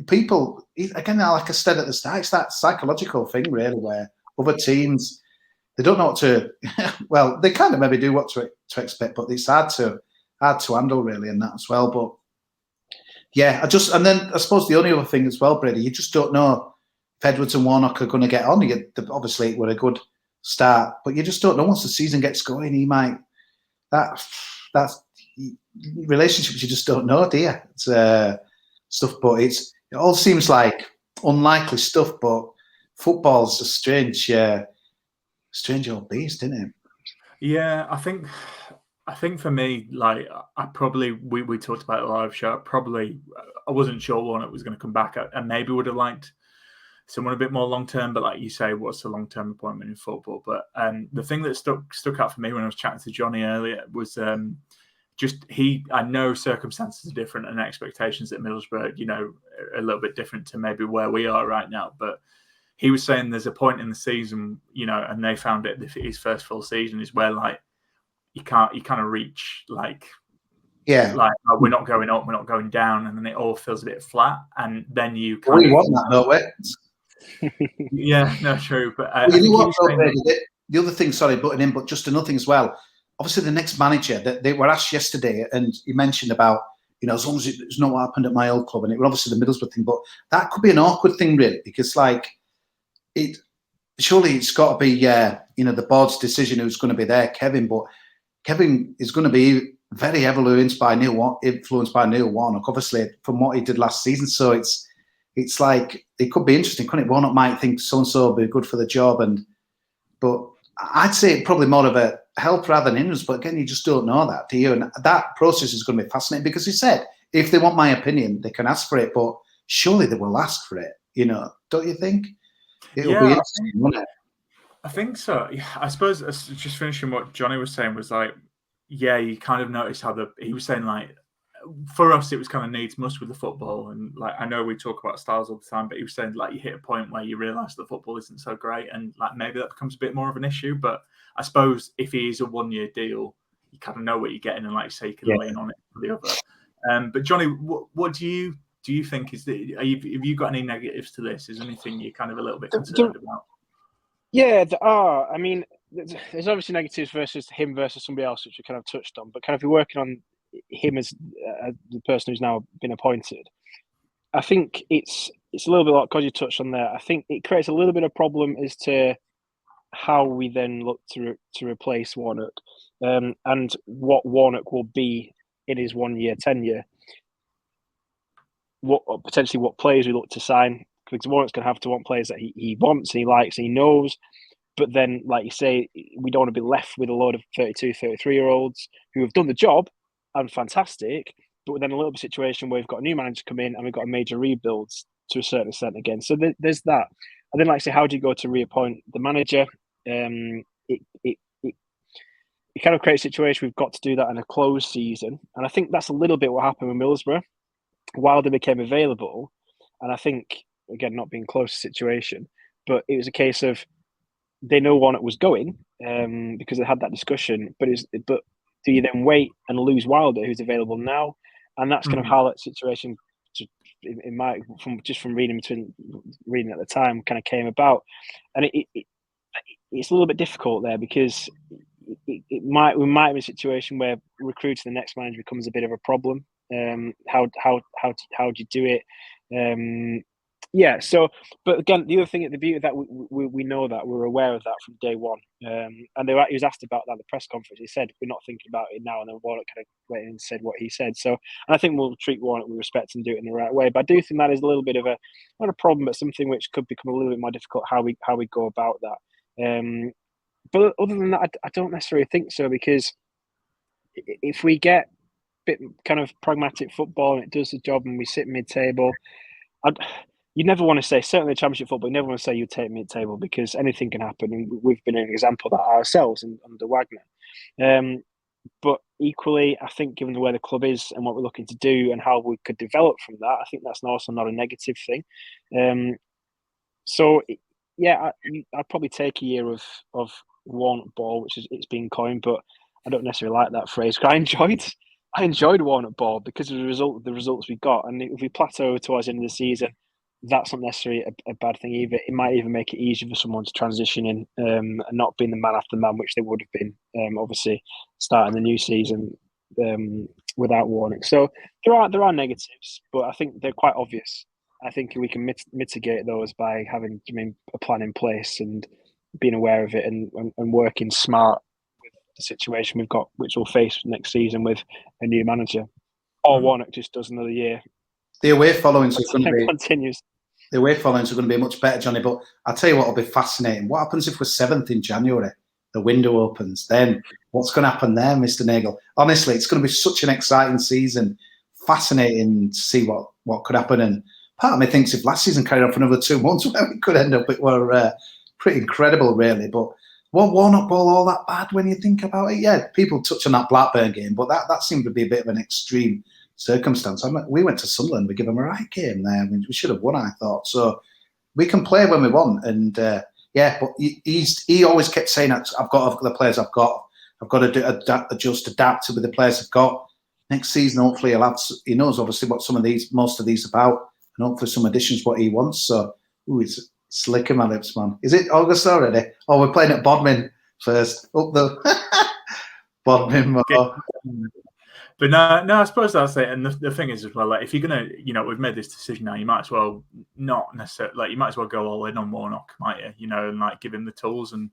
people, again, like I said at the start, it's that psychological thing, really, where other teams, they don't know what to. Well, they kind of maybe do what to expect, but it's hard to handle really, and that as well. But yeah, and then I suppose the only other thing as well, Brady, you just don't know if Edwards and Warnock are going to get on. Obviously, it were a good start, but you just don't know once the season gets going. He might that's relationships you just don't know, do you? It's stuff, but it all seems like unlikely stuff. But football's a strange old beast, isn't it? Yeah, I think for me, like I probably we talked about the live show. I wasn't sure Warnock was going to come back, and maybe would have liked someone a bit more long term. But like you say, what's the long term appointment in football? But the thing that stuck out for me when I was chatting to Jonny earlier was I know circumstances are different and expectations at Middlesbrough, are a little bit different to maybe where we are right now. But he was saying there's a point in the season, and they found it his first full season is where like you kind of reach like we're not going up, we're not going down, and then it all feels a bit flat, and then you kind of want that, don't we? Yeah, no, true. But the other thing, sorry, butting in, but just another thing as well. Obviously, the next manager that they were asked yesterday, and he mentioned about, as long as it's not what happened at my old club, and it was obviously the Middlesbrough thing, but that could be an awkward thing, really, because like surely it's got to be, the board's decision who's going to be there, Kevin, but Kevin is going to be very heavily influenced by Neil Warnock, obviously, from what he did last season. So it's like, it could be interesting, couldn't it? Warnock might think so-and-so will be good for the job, but I'd say probably more of a help rather than hindrance. But again, you just don't know that, do you? And that process is going to be fascinating because he said, if they want my opinion, they can ask for it, but surely they will ask for it, don't you think? It'll be interesting, won't it? I think so. Yeah, I suppose just finishing what Jonny was saying was like, yeah, you kind of noticed how he was saying like, for us, it was kind of needs must with the football. And like, I know we talk about styles all the time, but he was saying like you hit a point where you realise that football isn't so great. And like, maybe that becomes a bit more of an issue. But I suppose if he is a 1-year deal, you kind of know what you're getting. And like you say, you can lean on it for the other. But Jonny, what do you think have you got any negatives to this? Is there anything you're kind of a little bit concerned about? Yeah, there are. I mean, there's obviously negatives versus him versus somebody else, which we kind of touched on. But kind of, if you're working on him as the person who's now been appointed, I think it's a little bit like because you touched on there. I think it creates a little bit of problem as to how we then look to replace Warnock, and what Warnock will be in his 1-year tenure. What players we look to sign, because Warnock's going to have to want players that he wants and he likes and he knows. But then, like you say, we don't want to be left with a load of 32, 33-year-olds who have done the job and fantastic, but then a little bit situation where we've got a new manager come in and we've got a major rebuilds to a certain extent again. So there's that. And then, like I say, how do you go to reappoint the manager? It kind of creates a situation we've got to do that in a closed season. And I think that's a little bit what happened with Middlesbrough while they became available. And I think, again, not being close to the situation, but it was a case of they know Warnock was going because they had that discussion. But do you then wait and lose Wilder, who's available now? And that's kind of how that situation, from reading at the time, kind of came about. And it's a little bit difficult there because we might be in a situation where recruiting the next manager becomes a bit of a problem. How do you do it? Yeah. So, but again, the other thing, the beauty of that we know that we're aware of that from day one. And he was asked about that at the press conference. He said, "We're not thinking about it now." And then Warnock kind of went in and said what he said. So, and I think we'll treat Warnock with respect and do it in the right way. But I do think that is a little bit of not a problem, but something which could become a little bit more difficult how we go about that. But other than that, I don't necessarily think so, because if we get a bit kind of pragmatic football and it does the job and we sit mid-table, you never want to say, certainly Championship football, you never want to say you take mid-table because anything can happen. And we've been an example of that ourselves under Wagner. But equally, I think given the way the club is and what we're looking to do and how we could develop from that, I think that's also not a negative thing. So, yeah, I'd probably take a year of Warnock ball, which is it's been coined, but I don't necessarily like that phrase. I enjoyed Warnock ball because of the results we got. And if we plateau towards the end of the season, that's not necessarily a bad thing either. It might even make it easier for someone to transition in and not being the man after man, which they would have been, obviously, starting the new season without Warnock. So there are negatives, but I think they're quite obvious. I think we can mitigate those by having a plan in place and being aware of it and working smart with the situation we've got, which we'll face next season with a new manager. Or Warnock just does another year. The away followings are going to be continues. The away followings are going to be much better, Johnny. But I'll tell you what will be fascinating. What happens if we're 7th in January? The window opens. Then what's going to happen there, Mr. Nagel? Honestly, it's going to be such an exciting season. Fascinating to see what could happen. And part of me thinks if last season carried on for another 2 months, where we could end up, it were pretty incredible, really. But was Warnock ball all that bad when you think about it? Yeah, people touch on that Blackburn game, but that seemed to be a bit of an extreme circumstance. We went to Sunderland, we give them a right game there. We should have won, I thought. So we can play when we want, and but he always kept saying, "I've got the players I've got. I've got to adapt to with the players I've got." Next season, hopefully, he knows obviously what most of these about, and hopefully some additions what he wants. So, it's slicking my lips, man. Is it August already? Oh, we're playing at Bodmin first. Up the Bodmin. But no, I suppose that's it. And the thing is as well, like if you're gonna, we've made this decision now, you might as well not necessarily, like you might as well go all in on Warnock, might you? And like give him the tools. And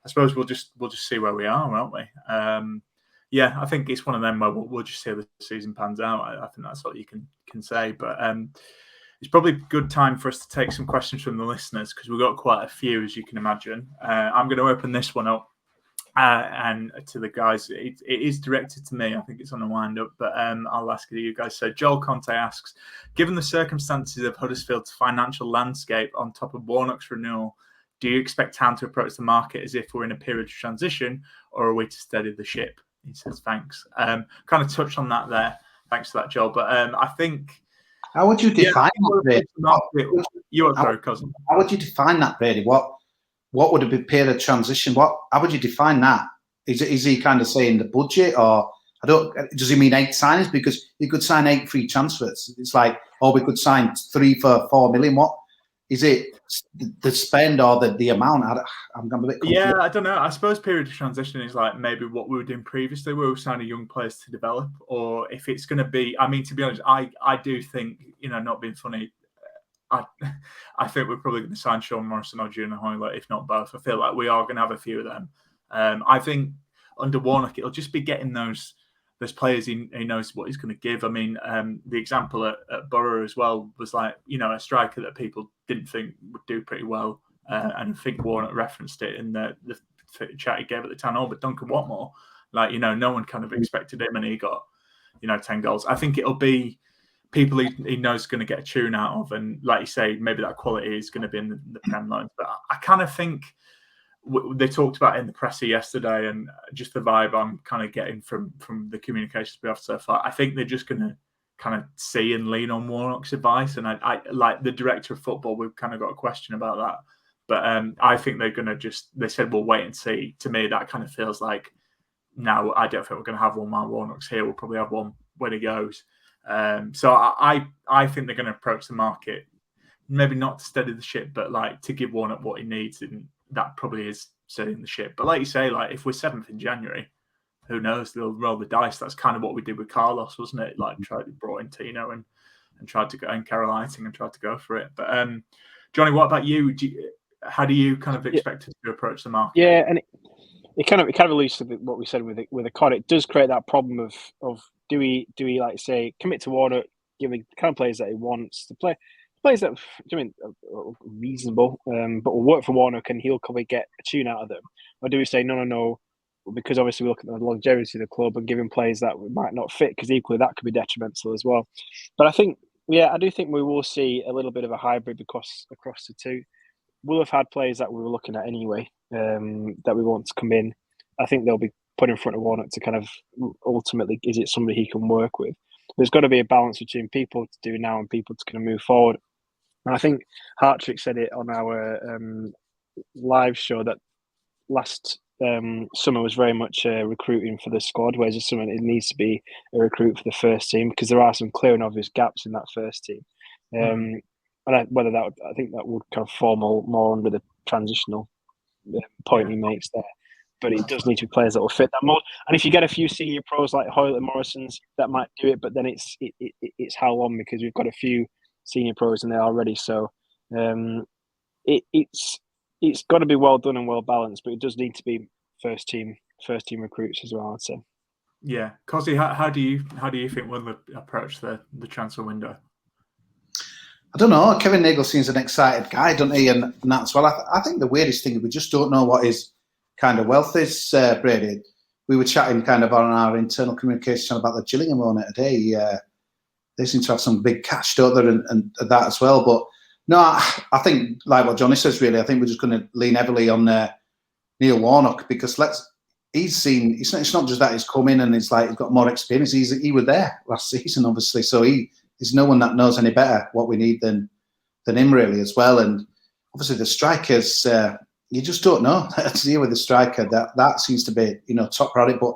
I suppose we'll just see where we are, won't we? I think it's one of them where we'll just see how the season pans out. I think that's what you can say. But it's probably a good time for us to take some questions from the listeners because we've got quite a few, as you can imagine. I'm going to open this one up. And to the guys, it is directed to me. I think it's on a wind up, but I'll ask it to you guys. So Joel Conte asks, given the circumstances of Huddersfield's financial landscape on top of Warnock's renewal, do you expect Town to approach the market as if we're in a period of transition, or are we to steady the ship? He says, thanks. Kind of touched on that there. Thanks for that, Joel. But I think... How would you define that, Brady? Cousin. How would you define that, Brady? What would be a period of transition? How would you define that? Is he kind of saying the budget, or does he mean 8 signings? Because you could sign 8 free transfers. It's like, we could sign 3 for 4 million. What is it? The spend or the amount? I'm a bit confused. Yeah, I don't know. I suppose period of transition is like maybe what we were doing previously, where we were signing young players to develop, or if it's going to be. I mean, to be honest, I do think, not being funny, I think we're probably going to sign Sean Morrison or Junior Hoylett, if not both. I feel like we are going to have a few of them. I think under Warnock, it'll just be getting those players he knows what he's going to give. I mean, the example at Boro as well was like, a striker that people didn't think would do pretty well. And I think Warnock referenced it in the chat he gave at the town hall, but Duncan Watmore, like, no one kind of expected him and he got, 10 goals. I think it'll be people he knows is going to get a tune out of, and like you say, maybe that quality is going to be in the Prem loans. But I kind of think they talked about it in the presser yesterday, and just the vibe I'm kind of getting from the communications we have so far. I think they're just going to kind of see and lean on Warnock's advice, and I like the director of football. We've kind of got a question about that, but I think they're going to they said we'll wait and see. To me, that kind of feels like now I don't think we're going to have one while Warnock's here. We'll probably have one when he goes. So I think they're going to approach the market, maybe not to steady the ship, but like to give Warnock what he needs, and that probably is steadying the ship. But like you say, like if we're 7th in January, who knows? They'll roll the dice. That's kind of what we did with Carlos, wasn't it? Like brought in Tino and tried to go, and Carol Eiting, and tried to go for it. But Johnny, what about you? How do you kind of expect us to approach the market? Yeah, and it kind of alludes to what we said with the COD. It does create that problem of do we like say commit to Warnock, give him the kind of players that he wants to play, players that are reasonable, but will work for Warnock and he'll probably get a tune out of them, or do we say no, because obviously we look at the longevity of the club and giving players that might not fit, because equally that could be detrimental as well. But I do think we will see a little bit of a hybrid across the two. We'll have had players that we were looking at anyway, that we want to come in. I think they'll be put in front of Warnock to kind of ultimately, is it somebody he can work with? There's got to be a balance between people to do now and people to kind of move forward. And I think Hartrick said it on our live show that last summer was very much recruiting for the squad, whereas this summer it needs to be a recruit for the first team, because there are some clear and obvious gaps in that first team. whether that would, I think that would kind of fall more under the transitional point he makes there. But it does need to be players that will fit that mold. And if you get a few senior pros like Hoyle and Morrison's, that might do it. But then it's how long, because we've got a few senior pros in there already. So it's got to be well done and well balanced. But it does need to be first team recruits as well, I'd say. Yeah, Kosi, how do you think we'll approach the transfer window? I don't know. Kevin Nagle seems an excited guy, doesn't he? And that's well. I think the weirdest thing is we just don't know what his kind of wealth is, Brady. We were chatting kind of on our internal communication about the Gillingham owner today. They seem to have some big cash, don't they, and that as well. But no, I think, like what Johnny says, really, I think we're just going to lean heavily on Neil Warnock, because it's not just that he's come in and he's got more experience. He was there last season, obviously, so there's no one that knows any better what we need than him, really, as well. And obviously the strikers, you just don't know to deal with the striker. That seems to be top priority. But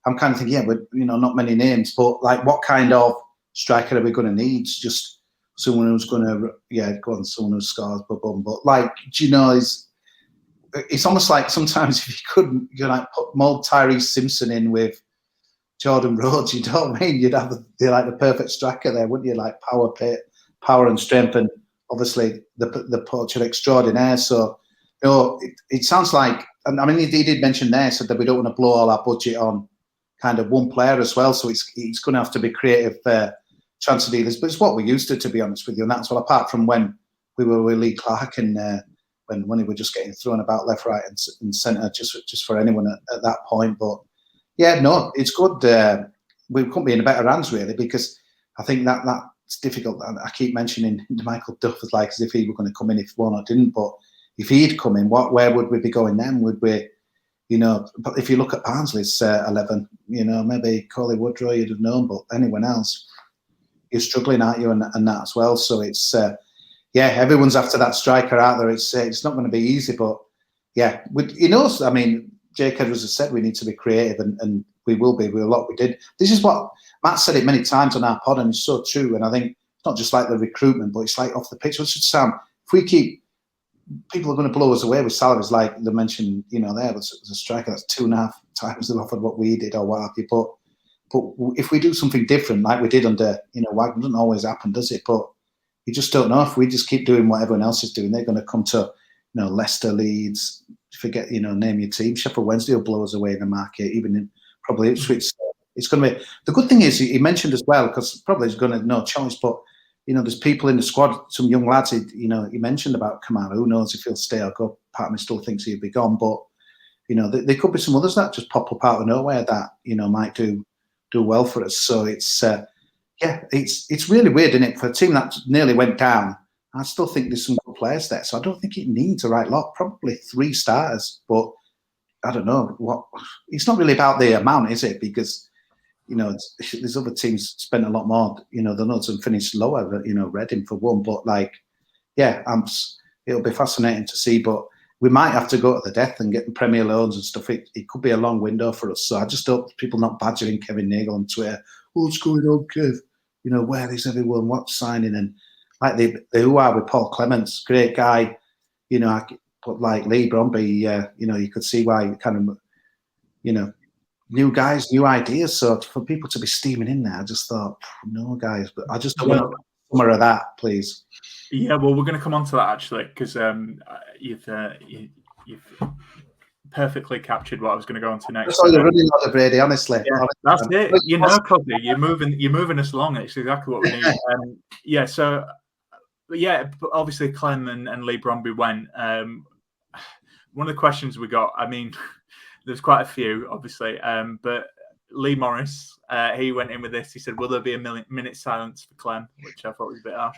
I'm kind of thinking, but not many names. But what kind of striker are we going to need? Just someone who's going to go on, someone who scores, but it's almost like sometimes if you couldn't, mold Tyrese Simpson in with Jordan Rhodes, you know what I mean? You'd have the perfect striker there, wouldn't you? Like power and strength, and obviously the poacher extraordinaire. So it sounds like, I mean, he did mention there, said that we don't want to blow all our budget on kind of one player as well. So it's going to have to be creative transfer dealers, but it's what we used to be honest with you. And that's well, apart from when we were with Lee Clark and when he was just getting thrown about left, right, and centre just for anyone at that point. But yeah, no, it's good. We couldn't be in better hands, really, because I think that's difficult. I keep mentioning Michael Duff as if he were going to come in if Warnock didn't. But if he'd come in, where would we be going then? Would we, but if you look at Barnsley's 11, maybe Coley Woodrow you'd have known, but anyone else, you're struggling, aren't you? And that as well. So it's, everyone's after that striker out there. It's not going to be easy, but yeah, I mean, Jake Edwards has said we need to be creative, and we will be. We did. This is what Matt said it many times on our pod, and it's so true. And I think it's not just like the recruitment, but it's like off the pitch. It should sound, if we keep, people are going to blow us away with salaries like they mentioned, there was a striker that's 2.5 times they've offered what we did or what have you. But if we do something different, like we did under, Wagner, doesn't always happen, does it? But you just don't know. If we just keep doing what everyone else is doing, they're going to come to, Leicester, Leeds, forget, name your team. Sheffield Wednesday will blow us away in the market, even in probably Ipswich. It's going to be, the good thing is he mentioned as well, because probably he's going to no choice, but there's people in the squad, some young lads. He mentioned about Kamara. Who knows if he'll stay or go? Part of me still thinks he'll be gone, but there could be some others that just pop up out of nowhere that might do well for us. So it's it's really weird, isn't it, for a team that nearly went down. I still think there's some good players there, so I don't think it needs a right lot. Probably 3 starters, but I don't know what. It's not really about the amount, is it? Because there's other teams spent a lot more. The notes and finished lower. Reading for one, but it'll be fascinating to see. But we might have to go to the death and get Premier loans and stuff. It could be a long window for us. So I just hope people not badgering Kevin Nagle on Twitter. What's going on, Kev? Where is everyone? What's signing? And like the who are with Paul Clements, great guy. But like Lee Bromby, you could see why kind of, new guys, new ideas. So for people to be steaming in there, I just thought, no, guys, but I just don't want more of that, please. Yeah, well, we're going to come on to that actually, because you've perfectly captured what I was going to go on to next. You're running out of Brady, honestly. Yeah, that's it. Kosi, you're moving us along. It's exactly what we need. But obviously Clem and Lee Bromby went. One of the questions we got, I mean, there's quite a few, obviously, but Lee Morris, he went in with this. He said, will there be a minute silence for Clem? Which I thought was a bit harsh.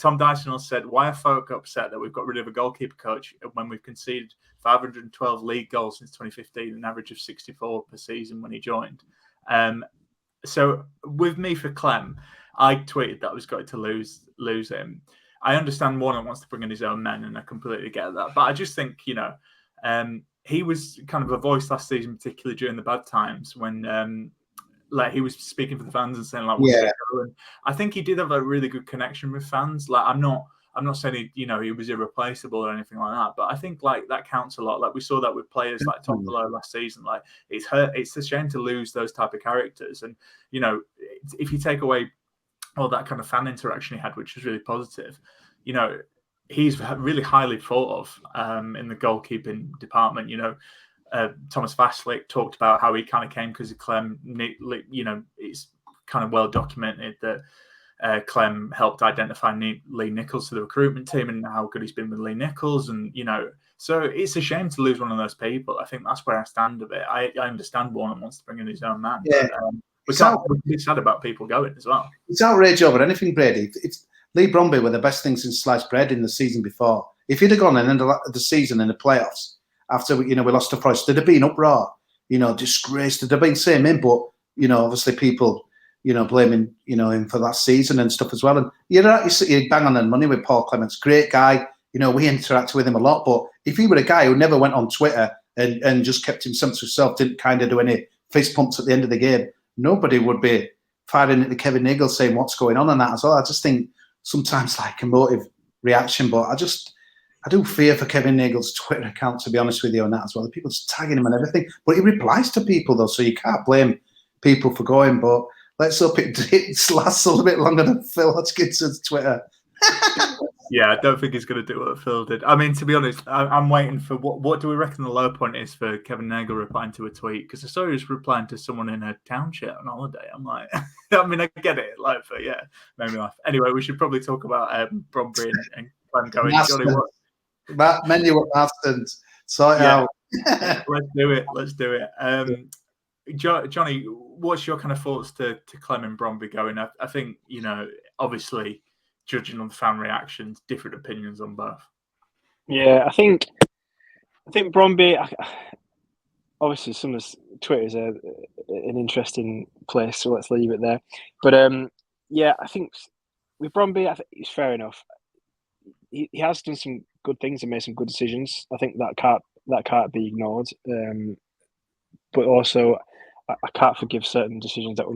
Tom Dyson said, why are folk upset that we've got rid of a goalkeeper coach when we've conceded 512 league goals since 2015, an average of 64 per season when he joined? So with me for Clem, I tweeted that I was going to lose him. I understand Warnock wants to bring in his own men, and I completely get that. But I just think, he was kind of a voice last season, particularly during the bad times when he was speaking for the fans and saying and I think he did have a really good connection with fans. I'm not I'm not saying he was irreplaceable or anything like that, but I think like that counts a lot. Like we saw that with players like Tom Below last season. Like it's a shame to lose those type of characters. And if you take away all that kind of fan interaction he had, which was really positive, he's really highly thought of in the goalkeeping department. Thomas Vaslik talked about how he kind of came because of Clem. It's kind of well documented that Clem helped identify Lee Nichols to the recruitment team and how good he's been with Lee Nichols. And, so it's a shame to lose one of those people. I think that's where I stand a bit. I understand Warnock wants to bring in his own man. Yeah. But, we're sad about people going as well. It's outrage over anything, Brady. It's Lee Bromby were the best thing since sliced bread in the season before. If he'd have gone in the season in the playoffs after we lost to Forest, there'd have been uproar, disgraced. There'd have been same in, but obviously people blaming him for that season and stuff as well. And you bang on the money with Paul Clements, great guy. We interacted with him a lot, but if he were a guy who never went on Twitter and just kept himself to himself, didn't kind of do any fist pumps at the end of the game, nobody would be firing into Kevin Nagle saying what's going on and that as well. I just think sometimes like emotive reaction, but I do fear for Kevin Nagle's Twitter account, to be honest with you, on that as well. The people just tagging him and everything, but he replies to people though, so you can't blame people for going. But let's hope it lasts a little bit longer than Phil Hodgkinson's Twitter. Yeah, I don't think he's going to do what Phil did. I mean, to be honest, I'm waiting for what do we reckon the low point is for Kevin Nagle replying to a tweet? Because I saw he was replying to someone in a township on holiday. I'm like, I mean, I get it, like, but yeah, made me laugh. Anyway, we should probably talk about Bromby and Clem going. Johnny, what? That menu of bastards. Sort it out. Let's do it. Johnny, what's your kind of thoughts to Clem and Bromby going? I think, obviously, judging on the fan reactions, different opinions on both. Yeah, I think Bromby, obviously some of Twitter is an interesting place, so let's leave it there. But I think with Bromby, I think it's fair enough. He has done some good things and made some good decisions. I think that can't be ignored. But also, I can't forgive certain decisions that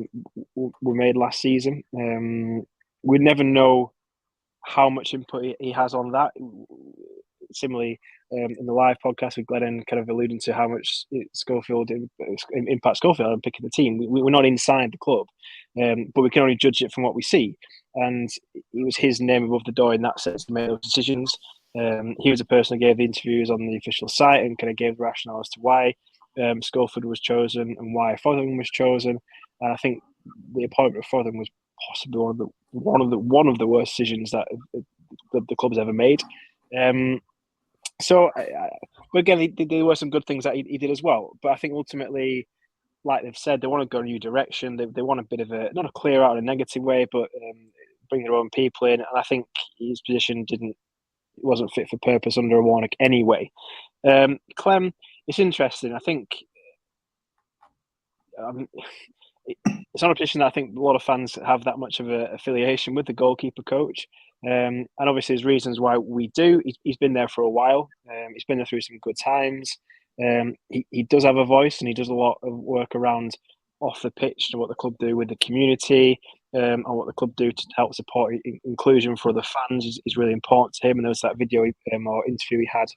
were made last season. We never know how much input he has on that. Similarly, in the live podcast with Glennon, kind of alluding to how much Schofield impacts Schofield on picking the team. We're not inside the club, but we can only judge it from what we see. And it was his name above the door in that sense to make those decisions. He was the person who gave the interviews on the official site and kind of gave the rationale as to why Schofield was chosen and why Fotheringham was chosen. And I think the appointment of Fotheringham was possibly one of the worst decisions that the club's ever made. But again, there were some good things that he did as well. But I think ultimately, like they've said, they want to go a new direction. They want a bit of not a clear out in a negative way, but bring their own people in. And I think his position wasn't fit for purpose under a Warnock anyway. Clem, it's interesting. I think it's not a position that I think a lot of fans have that much of an affiliation with the goalkeeper coach. And obviously there's reasons why we do. He's been there for a while. He's been there through some good times. He does have a voice and he does a lot of work around off the pitch to what the club do with the community and what the club do to help support inclusion for the fans is really important to him. And there was that video or interview he had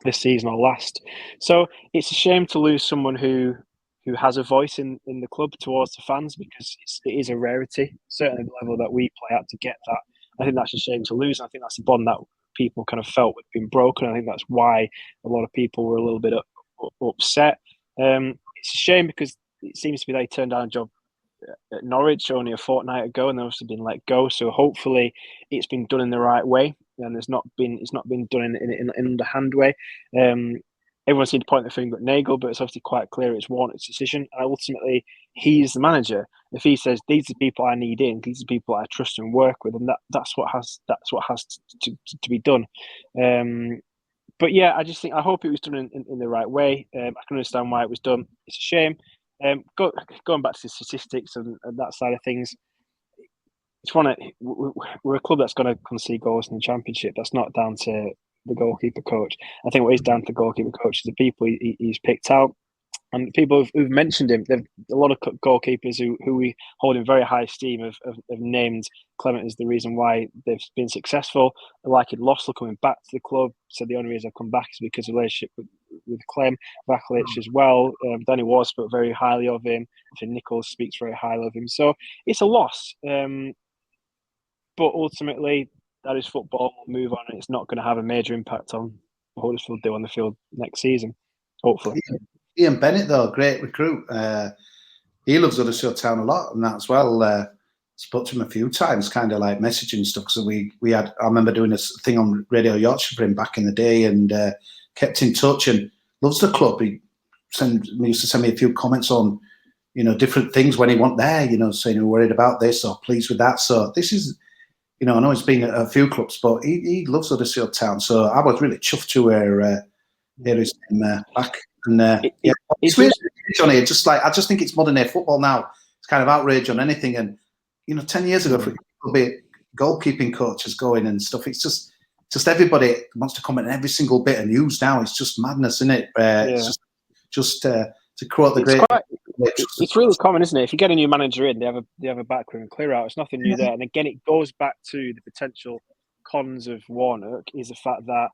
this season or last. So it's a shame to lose someone who has a voice in the club towards the fans, because it is a rarity, certainly the level that we play at, to get that. I think that's a shame to lose. I think that's the bond that people kind of felt had been broken. I think that's why a lot of people were a little bit upset. It's a shame because it seems to be they turned down a job at Norwich only a fortnight ago, and they've also been let go. So hopefully it's been done in the right way, and it's not been done in an underhand way. Everyone seemed to point the finger at Nagle, but it's obviously quite clear it's Warnock's decision. And ultimately, he's the manager. If he says these are the people I need in, these are the people I trust and work with, and that's what has to be done. But yeah, I hope it was done in the right way. I can understand why it was done. It's a shame. Going back to the statistics and that side of things, we're a club that's going to concede goals in the Championship. That's not down to the goalkeeper coach. I think what is down to the goalkeeper coach is the people he's picked out. And people who've mentioned him, a lot of goalkeepers who we hold in very high esteem have named Clement as the reason why they've been successful. Like Lossell coming back to the club, so the only reason I've come back is because of the relationship with Clem. Vakalic as well. Danny Ward spoke very highly of him. Nichols speaks very highly of him. So it's a loss. But ultimately, that is football. We'll move on, and it's not going to have a major impact on what Huddersfield do on the field next season, hopefully. Ian Bennett, though, great recruit. He loves Huddersfield Town a lot, and that as well. Spoke to him a few times, kind of like messaging stuff. Because we had, I remember doing a thing on Radio Yorkshire for him back in the day, and kept in touch. And loves the club. He used to send me a few comments on, different things when he went there. Saying we're worried about this or pleased with that. So this is, I know he's been at a few clubs, but he loves Huddersfield Town. So I was really chuffed to hear his name back. And it's weird, Johnny. I just think it's modern day football now. It's kind of outrage on anything. And 10 years ago, for be goalkeeping coaches going and stuff, it's just everybody wants to comment on every single bit of news now. It's just madness, isn't it? It's just to quote the great. It's really common, isn't it? If you get a new manager in, they have a backroom and clear out. It's nothing new there. And again, it goes back to the potential cons of Warnock is the fact that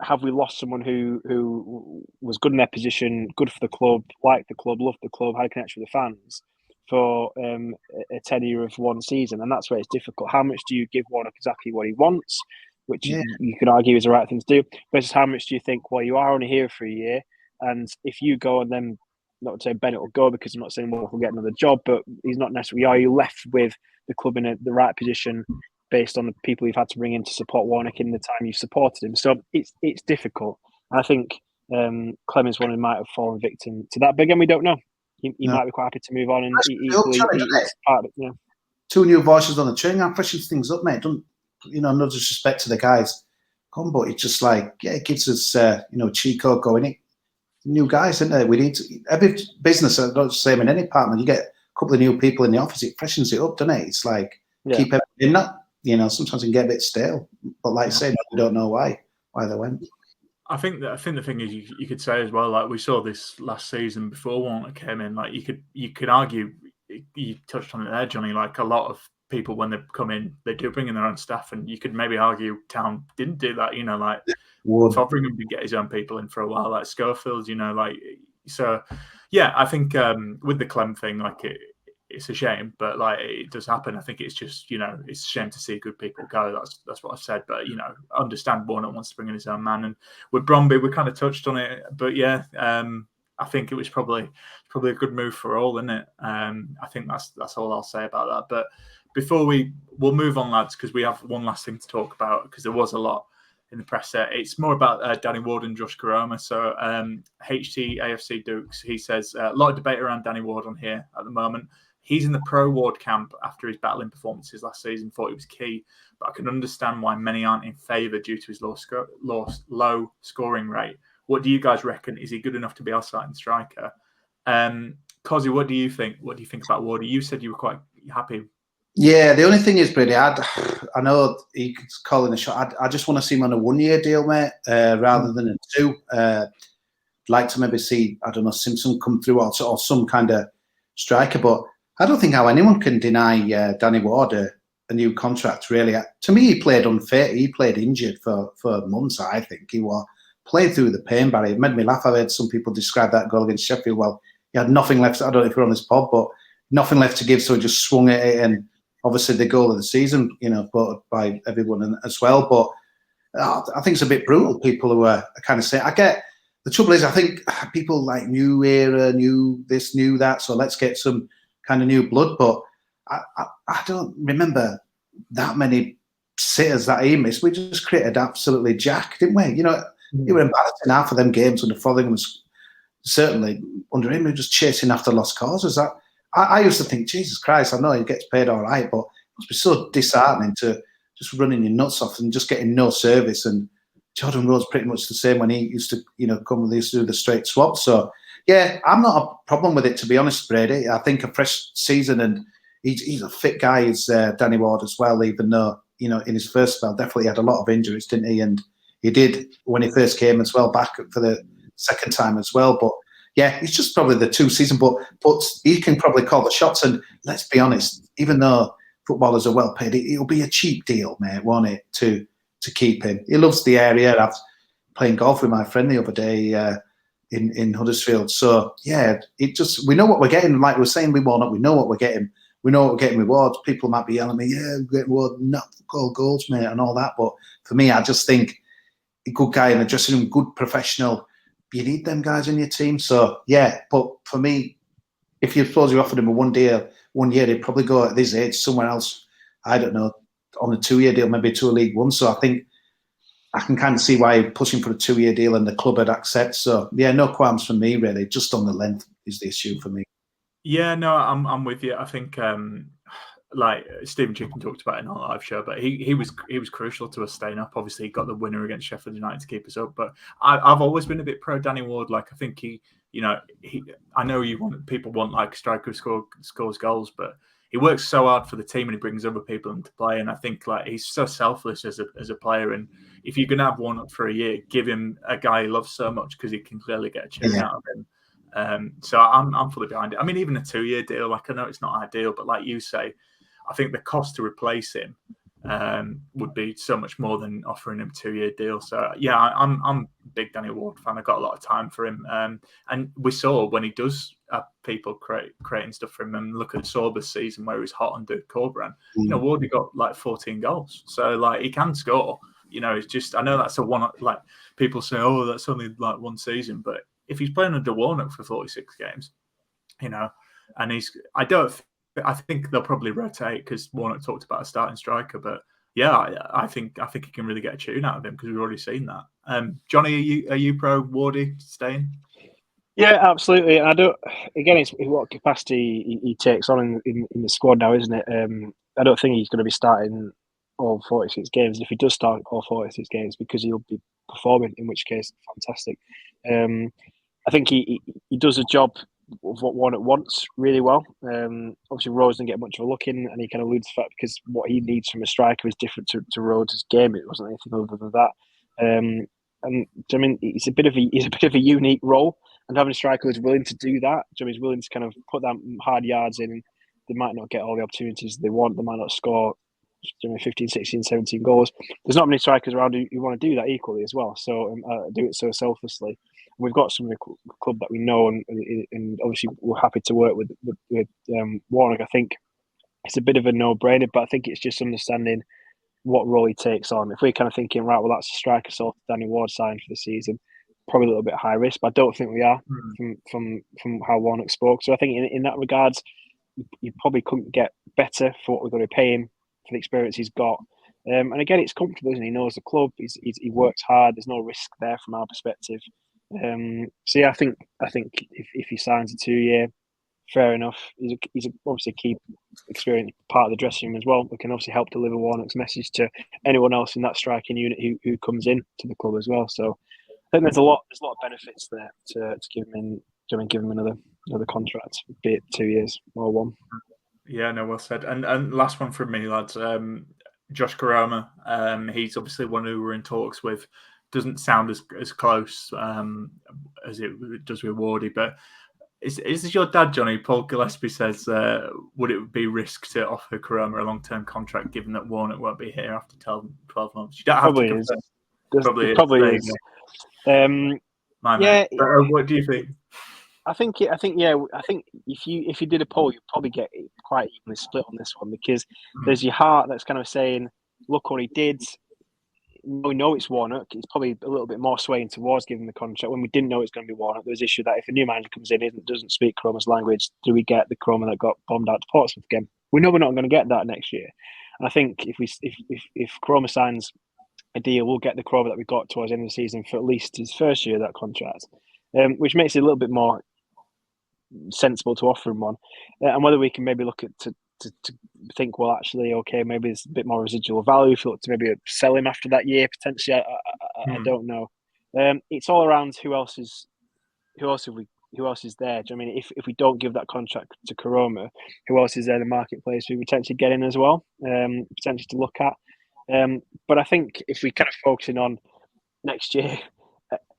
have we lost someone who was good in their position, good for the club, liked the club, loved the club, had a connection with the fans for a tenure of one season? And that's where it's difficult. How much do you give Warnock exactly what he wants, which you could argue is the right thing to do, versus how much do you think, well, you are only here for a year, and if you go and then, not to say Bennett will go, because I'm not saying we'll get another job, but he's not necessarily, are you left with the club in the right position based on the people you've had to bring in to support Warnock in the time you've supported him? So it's difficult. And I think Clemens one might have fallen victim to that. But again, we don't know. He might be quite happy to move on, and equally, it's part of it. Two new voices on the train. That freshens things up, mate. Don't, no disrespect to the guys, but it's just like, it gives us, Chico going in. New guys, isn't it? We need every business. I don't say in any department. You get a couple of new people in the office. It freshens it up, doesn't it? It's like keep everything in that. Sometimes it can get a bit stale. But like I say, we don't know why they went. I think the thing is, you could say as well, like we saw this last season before Warnock came in. Like you could argue, you touched on it there, Johnny. Like a lot of people when they come in, they do bring in their own staff, and you could maybe argue Town didn't do that. Like Fotheringham did get his own people in for a while, like Schofield. So yeah, I think with the Clem thing, like it's a shame, but like it does happen. I think it's just it's a shame to see good people go. That's what I've said. But I understand Warnock wants to bring in his own man, and with Bromby we kind of touched on it. But yeah, I think it was probably a good move for all, isn't it? I think that's all I'll say about that. But before we'll move on, lads, because we have one last thing to talk about, because there was a lot in the press set. It's more about Danny Ward and Josh Karoma. So HT AFC Dukes, he says a lot of debate around Danny Ward on here at the moment. He's in the pro-Ward camp after his battling performances last season, thought he was key, but I can understand why many aren't in favour due to his low scoring rate. What do you guys reckon? Is he good enough to be our starting striker? Kosi, what do you think? What do you think about Ward? You said you were quite happy. Yeah, the only thing is, Brady, I know he's calling a shot. I just want to see him on a 1 year deal, mate, rather than a 2. Like to maybe see, I don't know, Simpson come through or some kind of striker, but I don't think how anyone can deny Danny Ward a new contract, really. To me, he played unfit. He played injured for months, I think. He played through the pain barrier. It made me laugh. I've heard some people describe that goal against Sheffield. Well, he had nothing left. I don't know if you're on this pod, but nothing left to give, so he just swung at it. And obviously the goal of the season, voted by everyone as well. But I think it's a bit brutal, people who are kind of saying, I get, the trouble is, I think people like new era, new this, new that, so let's get some kind of new blood. But I don't remember that many sitters that he missed. We just created absolutely jack, didn't we? It were embarrassing half of them games under Fotheringham was certainly under him. He was just chasing after lost causes. I used to think, Jesus Christ, I know he gets paid all right, but it must be so disheartening to just running your nuts off and just getting no service. And Jordan Rhodes pretty much the same when he used to, they used to do the straight swap. So yeah, I'm not a problem with it, to be honest, Brady. I think a fresh season, and he's a fit guy, is Danny Ward as well, even though, in his first spell, definitely had a lot of injuries, didn't he? And he did when he first came as well, back for the second time as well. But yeah, it's just probably the 2 season. But he can probably call the shots. And let's be honest, even though footballers are well paid, it'll be a cheap deal, mate, won't it, to keep him? He loves the area. I was playing golf with my friend the other day in Huddersfield. So yeah, we know what we're getting. Like we're saying with Warnock, we know what we're getting. We know what we're getting with Ward. People might be yelling at me, yeah, we're getting Ward, not goals, mate, and all that. But for me, I just think a good guy in the dressing room, good professional. You need them guys in your team. So yeah, but for me, if you suppose you offered him a 1 year, he'd probably go at this age somewhere else. I don't know, on a 2 year deal, maybe to a League One. So I think I can kind of see why he's pushing for a 2 year deal and the club would accept. So yeah, no qualms for me really. Just on the length is the issue for me. Yeah, no, I'm with you. I think like Stephen Chicken talked about it in our live show, but he was crucial to us staying up. Obviously, he got the winner against Sheffield United to keep us up. But I've always been a bit pro Danny Ward. Like I think I know people want like a striker who scores goals, but he works so hard for the team and he brings other people into play. And I think like he's so selfless as a player. And if you're gonna have Warnock for a year, give him a guy he loves so much because he can clearly get a tune out of him. So I'm fully behind it. I mean, even a 2 year deal, like I know it's not ideal, but like you say, I think the cost to replace him would be so much more than offering him a 2 year deal. So yeah, I'm a big Danny Ward fan. I've got a lot of time for him. And we saw when he does have people creating stuff for him, and look at Sorba's season where he was hot under Corberan. Ward, he got like 14 goals. So like he can score. It's just, I know that's a one, like people say, oh, that's only like 1 season, but if he's playing under Warnock for 46 games, and I think they'll probably rotate because Warnock talked about a starting striker, but yeah, I think he can really get a tune out of him because we've already seen that. Jonny, are you pro Wardy staying? Yeah, absolutely. And I don't. Again, it's what capacity he takes on in the squad now, isn't it? I don't think he's going to be starting all 46 games. And if he does start all 46 games, because he'll be performing, in which case, fantastic. I think he does a job of what Warnock wants really well. Obviously, Rhodes didn't get much of a look in, and he kind of alludes to the fact because what he needs from a striker is different to Rhodes' game. It wasn't anything other than that. And I mean, it's a bit of a unique role, and having a striker who's willing to do that, he's willing to kind of put that hard yards in. They might not get all the opportunities they want. They might not score 15, 16, 17 goals. There's not many strikers around who want to do that equally as well. So do it so selflessly. We've got some of the club that we know, and obviously we're happy to work with Warnock. I think it's a bit of a no-brainer, but I think it's just understanding what role he takes on. If we're kind of thinking, right, well, that's a striker sort of Danny Ward signed for the season, probably a little bit high risk, but I don't think we are from how Warnock spoke. So I think in that regards, you probably couldn't get better for what we're going to pay him for the experience he's got. And again, it's comfortable, isn't he? He knows the club. He works hard. There's no risk there from our perspective. So yeah, I think if he signs a 2 year, fair enough. He's obviously a key experience part of the dressing room as well. We can obviously help deliver Warnock's message to anyone else in that striking unit who comes in to the club as well. So I think there's a lot of benefits there to give him another contract, be it 2 years or 1. Yeah, no, well said. And last one from me, lads. Josh Koroma. He's obviously one who we're in talks with. Doesn't sound as close as it does with Wardy, but is this your dad, Jonny? Paul Gillespie says, would it be risk to offer Koroma a long-term contract given that Warnock won't be here after 12 months? You don't have probably to is. Probably is. Yeah. But what do you think? I think if you did a poll, you'd probably get it quite evenly split on this one, because there's your heart that's kind of saying, look what he did. We know it's Warnock. It's probably a little bit more swaying towards giving the contract. When we didn't know it was going to be Warnock, there was issue that if a new manager comes in and doesn't speak Kroma's language, do we get the Kroma that got bombed out to Portsmouth again? We know we're not going to get that next year. And I think if Kroma signs a deal, we'll get the Kroma that we got towards the end of the season for at least his first year of that contract, which makes it a little bit more sensible to offer him one. And whether we can maybe look at to think, well, actually, okay, maybe there's a bit more residual value if you look to maybe sell him after that year potentially. I don't know. It's all around who else is there. Do you know what I mean? If we don't give that contract to Koroma, who else is there in the marketplace we potentially get in as well? Potentially to look at. But I think if we kind of focusing on next year,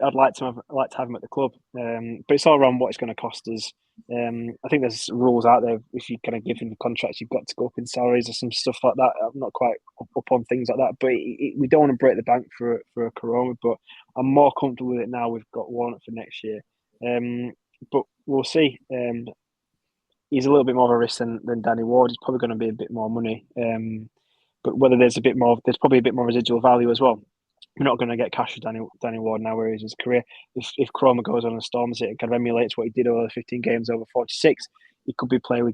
I'd like to have him at the club. But it's all around what it's going to cost us. I think there's rules out there. If you kind of give him the contracts, you've got to go up in salaries or some stuff like that. I'm not quite up on things like that, but we don't want to break the bank for a Corona. But I'm more comfortable with it now. We've got Warnock for next year, but we'll see. He's a little bit more of a risk than Danny Ward. He's probably going to be a bit more money. But whether there's probably a bit more residual value as well. We're not going to get cash for Danny Ward now where he's in his career. If Chroma goes on and storms it and kind of emulates what he did over 15 games over 46, he could be a player we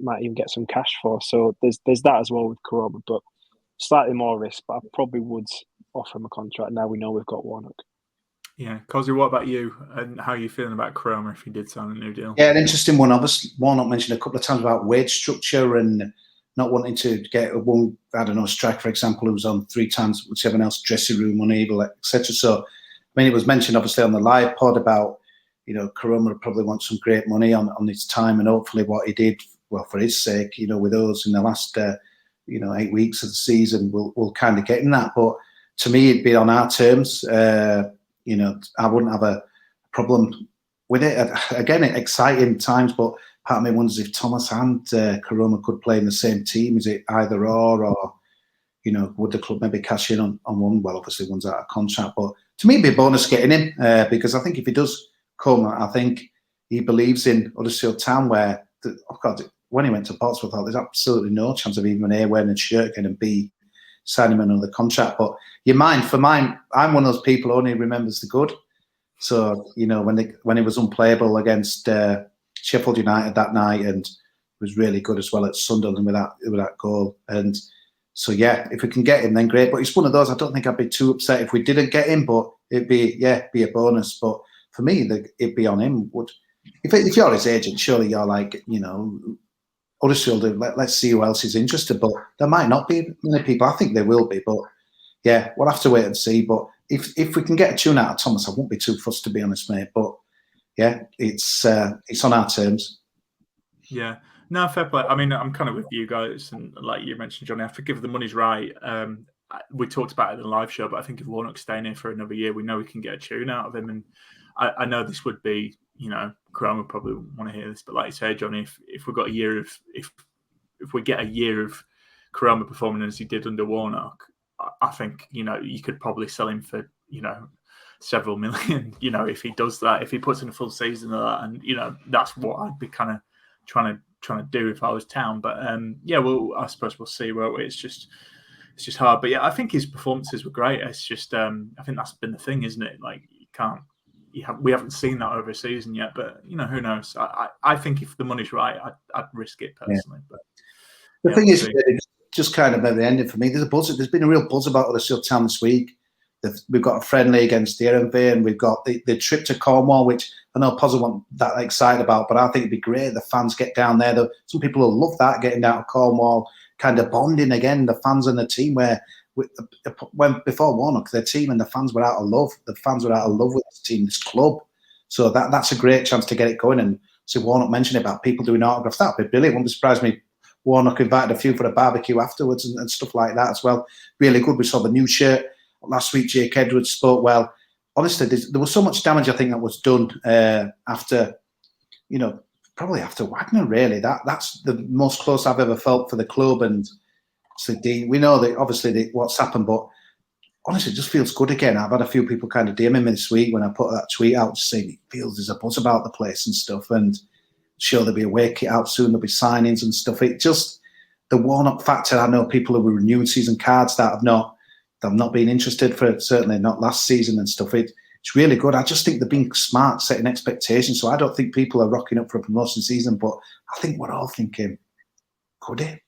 might even get some cash for. So there's that as well with Chroma, but slightly more risk. But I probably would offer him a contract now we know we've got Warnock. Yeah, Kosi, what about you? And how are you feeling about Chroma if he did sign a new deal? Yeah, an interesting one. Obviously, Warnock mentioned a couple of times about wage structure and not wanting to get a striker, for example, who was on 3 times whichever else dressing room unable, etc. So, I mean, it was mentioned obviously on the live pod about, Coroma probably wants some great money on his time, and hopefully what he did, well, for his sake, with us in the last, 8 weeks of the season, we'll kind of get him that. But to me, it'd be on our terms. I wouldn't have a problem with it. Again, exciting times, but part of me wonders if Thomas and Coroma could play in the same team. Is it either or would the club maybe cash in on one? Well, obviously one's out of contract, but to me it'd be a bonus getting him because I think if he does come, I think he believes in Huddersfield Town where, when he went to Portsmouth, I thought there's absolutely no chance of even A, wearing a shirt again and B, signing him another contract. But I'm one of those people who only remembers the good. So, when he was unplayable against Sheffield United that night and was really good as well at Sunderland with that goal. And so, yeah, if we can get him, then great. But it's one of those, I don't think I'd be too upset if we didn't get him, but it'd be a bonus. But for me, it'd be on him. If you're his agent, surely you're like, Huddersfield, let's see who else is interested. But there might not be many people. I think there will be. But, yeah, we'll have to wait and see. But if we can get a tune out of Thomas, I won't be too fussed, to be honest, mate. But, yeah, it's on our terms. Yeah. No, fair play. I mean, I'm kind of with you guys. And like you mentioned, Johnny, I forgive the money's right. We talked about it in the live show, but I think if Warnock's staying here for another year, we know we can get a tune out of him. And I know this would be, Chrome would probably want to hear this, but like you say, Johnny, if we got a year of, if we get a year of Chroma performing as he did under Warnock, I think, you could probably sell him for, several million, if he does that, if he puts in a full season of that. And, that's what I'd be kind of trying to do if I was Town. But yeah, well, I suppose we'll see. Well, it's just hard. But yeah, I think his performances were great. It's just I think that's been the thing, isn't it? Like we haven't seen that over a season yet. But who knows? I think if the money's right, I'd risk it personally. Yeah. But the thing is, just kind of at the ending for me, there's been a real buzz about Huddersfield Town this week. We've got a friendly against the RMV, and we've got the trip to Cornwall, which I know Pozzo wasn't that excited about, but I think it'd be great. The fans get down there. Some people will love that, getting down to Cornwall, kind of bonding again, the fans and the team, where before Warnock, their team and the fans were out of love. The fans were out of love with this team, this club. So that's a great chance to get it going. And so Warnock mentioned about people doing autographs. That'd be brilliant. Wouldn't surprise me. Warnock invited a few for a barbecue afterwards and stuff like that as well. Really good. We saw the new shirt. Last week, Jake Edwards spoke well. Honestly, there was so much damage, I think, that was done after, probably after Wagner, really. That's the most close I've ever felt for the club. And so we know that, obviously, what's happened, but honestly, it just feels good again. I've had a few people kind of DM me this week when I put that tweet out, just saying it feels there's a buzz about the place and stuff. And sure, there'll be a wake it out soon. There'll be signings and stuff. It just, the Warnock factor, I know people who were renewing season cards that have not been interested for it, certainly not last season and stuff. It's really good. I just think they're being smart, setting expectations. So I don't think people are rocking up for a promotion season, but I think we're all thinking, could it?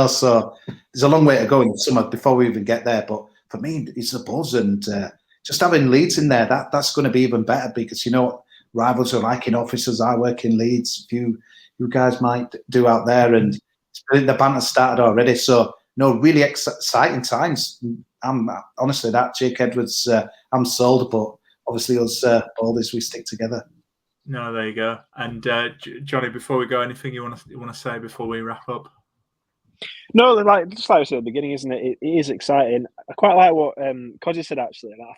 So there's a long way to go in summer before we even get there. But for me, it's a buzz, and just having Leeds in there, that's going to be even better, because what rivals are like in offices. I work in Leeds. You guys might do out there, and the banter started already. So really exciting times. I'm honestly that Jake Edwards. I'm sold, but obviously us all this we stick together. No, there you go. And Johnny, before we go, anything you want to say before we wrap up? No, like just like I said at the beginning, isn't it? It is exciting. I quite like what Kosi said actually. And I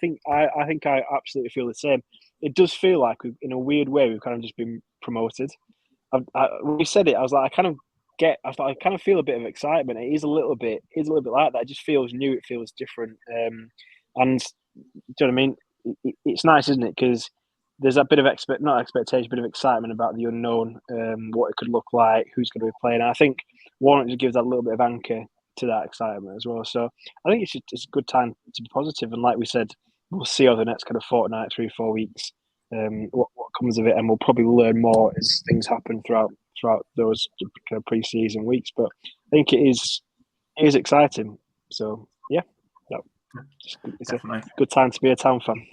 think I absolutely feel the same. It does feel like in a weird way we've kind of just been promoted. When we said it, I was like, I kind of feel a bit of excitement. It is a little bit like that. It just feels new. It feels different. And do you know what I mean? It's nice, isn't it? Because there's a bit of not expectation, bit of excitement about the unknown, what it could look like, who's going to be playing. And I think Warnock just gives that little bit of anchor to that excitement as well. So I think it's a good time to be positive. And like we said, we'll see over the next kind of fortnight, 3-4 weeks, what comes of it, and we'll probably learn more as things happen throughout those kind of pre-season weeks. But I think it is exciting. So yeah, it's Definitely. a good time to be a Town fan.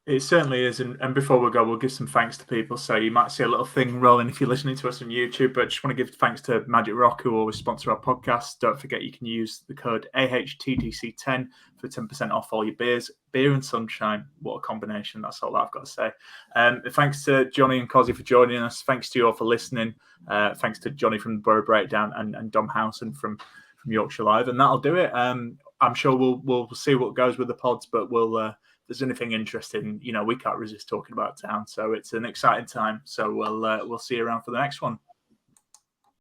It certainly is. And before we go, we'll give some thanks to people. So you might see a little thing rolling if you're listening to us on YouTube, but just want to give thanks to Magic Rock, who always sponsor our podcast. Don't forget you can use the code AHTDC10 for 10% off all your beers. Beer and sunshine. What a combination. That's all I've got to say. Thanks to Jonny and Kosi for joining us. Thanks to you all for listening. Thanks to Jonny from the Boro Breakdown and Dom Howson from Yorkshire Live. And that'll do it. I'm sure we'll see what goes with the pods, but if there's anything interesting, we can't resist talking about Town. So it's an exciting time. So we'll see you around for the next one.